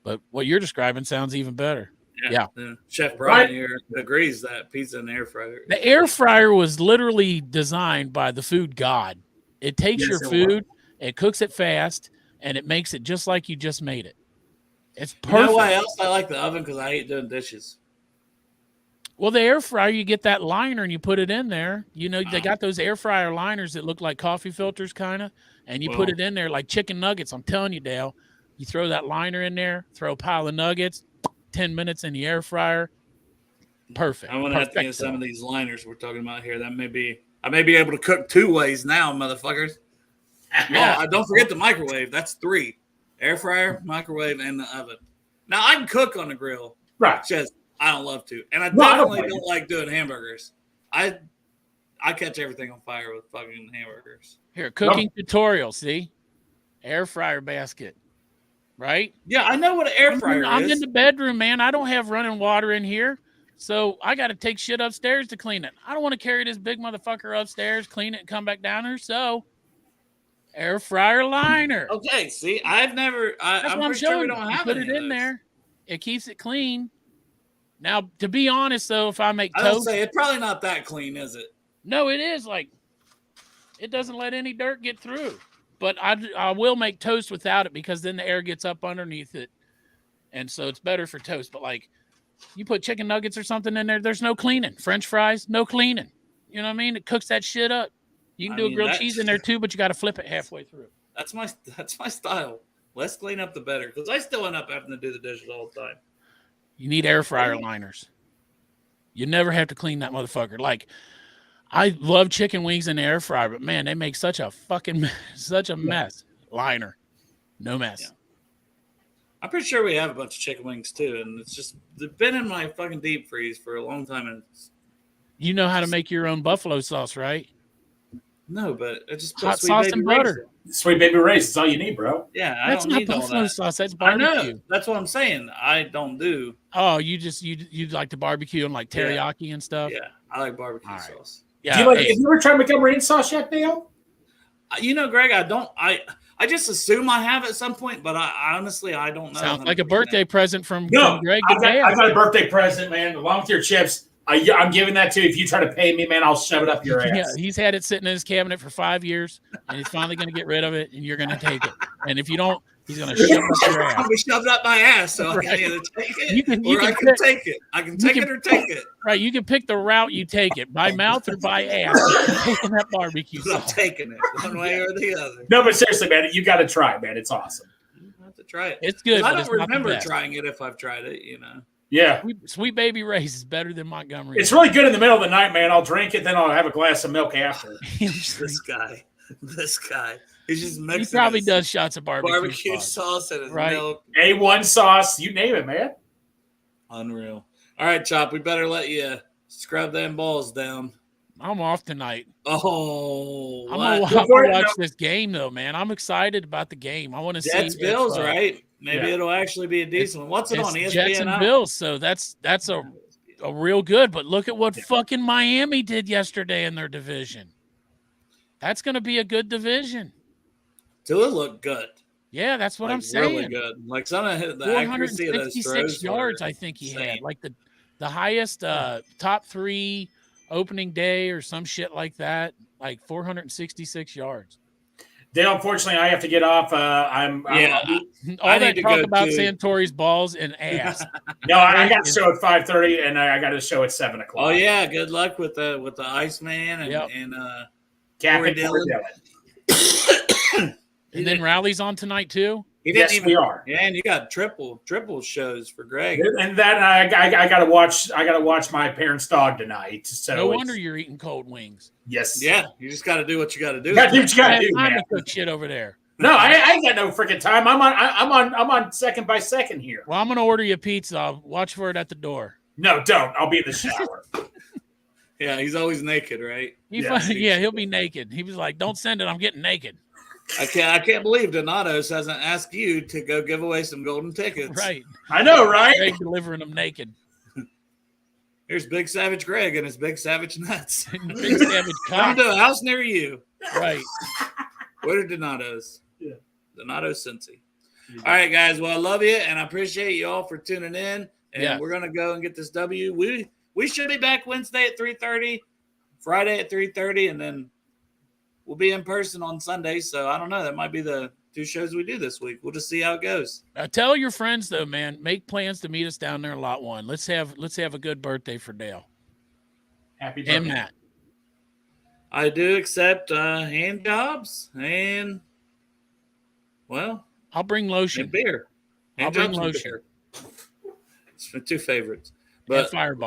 But what you're describing sounds even better. Yeah. Chef Brian here agrees that pizza in the air fryer. The air fryer was literally designed by the food god. It takes your food, it cooks it fast, and it makes it just like you just made it. It's perfect. You know why else I like the oven? Because I hate doing dishes. Well, the air fryer, you get that liner and you put it in there. They got those air fryer liners that look like coffee filters kind of, and you put it in there like chicken nuggets. I'm telling you, Dale, you throw that liner in there, throw a pile of nuggets, 10 minutes in the air fryer. Perfect. I'm going to have to get some of these liners we're talking about here. I may be able to cook 2 ways now, motherfuckers. Yeah. Don't forget the microwave. That's 3. Air fryer, microwave, and the oven. Now, I can cook on the grill. Right. Just I don't love to. And I definitely don't like doing hamburgers. I catch everything on fire with fucking hamburgers. Here, cooking tutorial, see? Air fryer basket. Right? Yeah, I know what an air fryer is. I'm in the bedroom, man. I don't have running water in here. So I got to take shit upstairs to clean it. I don't want to carry this big motherfucker upstairs, clean it, and come back down here. So air fryer liner. Okay, see, I've never. I'm pretty sure we don't have put it in there. It keeps it clean. Now, to be honest, though, if I make toast, I don't say it's probably not that clean, is it? No, it is. Like, it doesn't let any dirt get through. But I will make toast without it because then the air gets up underneath it. And so it's better for toast. But like you put chicken nuggets or something in there, there's no cleaning. French fries, no cleaning. You know what I mean? It cooks that shit up. You can do a grilled cheese in there too, but you got to flip it halfway through. That's my style. Less clean up, the better. Because I still end up having to do the dishes all the time. You need air fryer liners. You never have to clean that motherfucker. Like, I love chicken wings in the air fryer, but man, they make such a mess. Liner, no mess. Yeah. I'm pretty sure we have a bunch of chicken wings too, and it's just they've been in my fucking deep freeze for a long time. And you know how to make your own buffalo sauce, right? No, but I just put hot sauce and butter. Sweet baby rays is all you need, bro. Yeah, that's not buffalo sauce. That's barbecue. I know. That's what I'm saying. I don't do. Oh, you like to barbecue and like teriyaki and stuff. Yeah, I like barbecue sauce. Yeah. Have you ever tried Montgomery sauce yet, Dale? Greg, I don't. I just assume I have at some point, but I honestly don't know. Sounds like a birthday present from Greg. I got a birthday present, man. Along with your chips. I'm giving that to you. If you try to pay me, man, I'll shove it up your ass. Yeah, he's had it sitting in his cabinet for 5 years, and he's finally going to get rid of it, and you're going to take it. And if you don't, he's going to shove it up your ass. I'll be shoved up my ass, so I can either take it or I can take it. I can take it or take it. Right, you can pick the route you take it, by mouth or by ass. You're taking that barbecue sauce. I'm taking it one way or the other. No, but seriously, man, you got to try it, man. It's awesome. You have to try it. It's good. I don't remember trying it if I've tried it, Yeah. Sweet baby Ray's is better than Montgomery. It's really good in the middle of the night, man. I'll drink it, then I'll have a glass of milk after. This guy. He's just mixing. He probably does shots of barbecue sauce and his milk. A1 sauce, you name it, man. Unreal. All right, Chop, we better let you scrub them balls down. I'm off tonight. Oh, I'm gonna watch this game though, man. I'm excited about the game. I want to see Jets Bills, right? Maybe it'll actually be a decent one. What's it on? ESPN? Jets and Bills. So that's a real good. But look at what fucking Miami did yesterday in their division. That's going to be a good division. Tua looked good. Yeah, that's what I'm saying. Really good. Like some of the accuracy of those throws yards, I think he had. Like the highest top 3 opening day or some shit like that. Like 466 yards. Dale, unfortunately, I have to get off. All that talk about Santori's balls and ass. No, I got a show at 5:30, and I got a show at 7 o'clock. Oh yeah, good luck with the Iceman and Captain Dylan. And then Rally's on tonight too. We are. Yeah, and you got triple shows for Greg. And that I gotta watch. I gotta watch my parents' dog tonight. So no wonder you're eating cold wings. Yes. Yeah, you just got to do what you got to do. You got to do what you got to do, man. man. Cook shit over there. No, I ain't got no freaking time. I'm on second by second here. Well, I'm gonna order you a pizza. I'll watch for it at the door. No, don't. I'll be in the shower. Yeah, he's always naked, right? He'll be naked. He was like, "Don't send it. I'm getting naked." I can't believe Donatos hasn't asked you to go give away some golden tickets. Right. I know, right? Greg delivering them naked. Here's Big Savage Greg and his Big Savage Nuts. Big Savage Come to a house near you. Right. What are Donatos? Yeah. Donato Cincy. All right, guys. Well, I love you, and I appreciate you all for tuning in. And we're going to go and get this W. We should be back Wednesday at 3:30, Friday at 3:30, and then we'll be in person on Sunday. So I don't know. That might be the 2 shows we do this week. We'll just see how it goes. Tell your friends though, man. Make plans to meet us down there in Lot 1. Let's have a good birthday for Dale. Happy birthday. And Matt. I do accept hand jobs and I'll bring lotion. And beer. I'll bring lotion. Beer. It's my 2 favorites. But Fireball.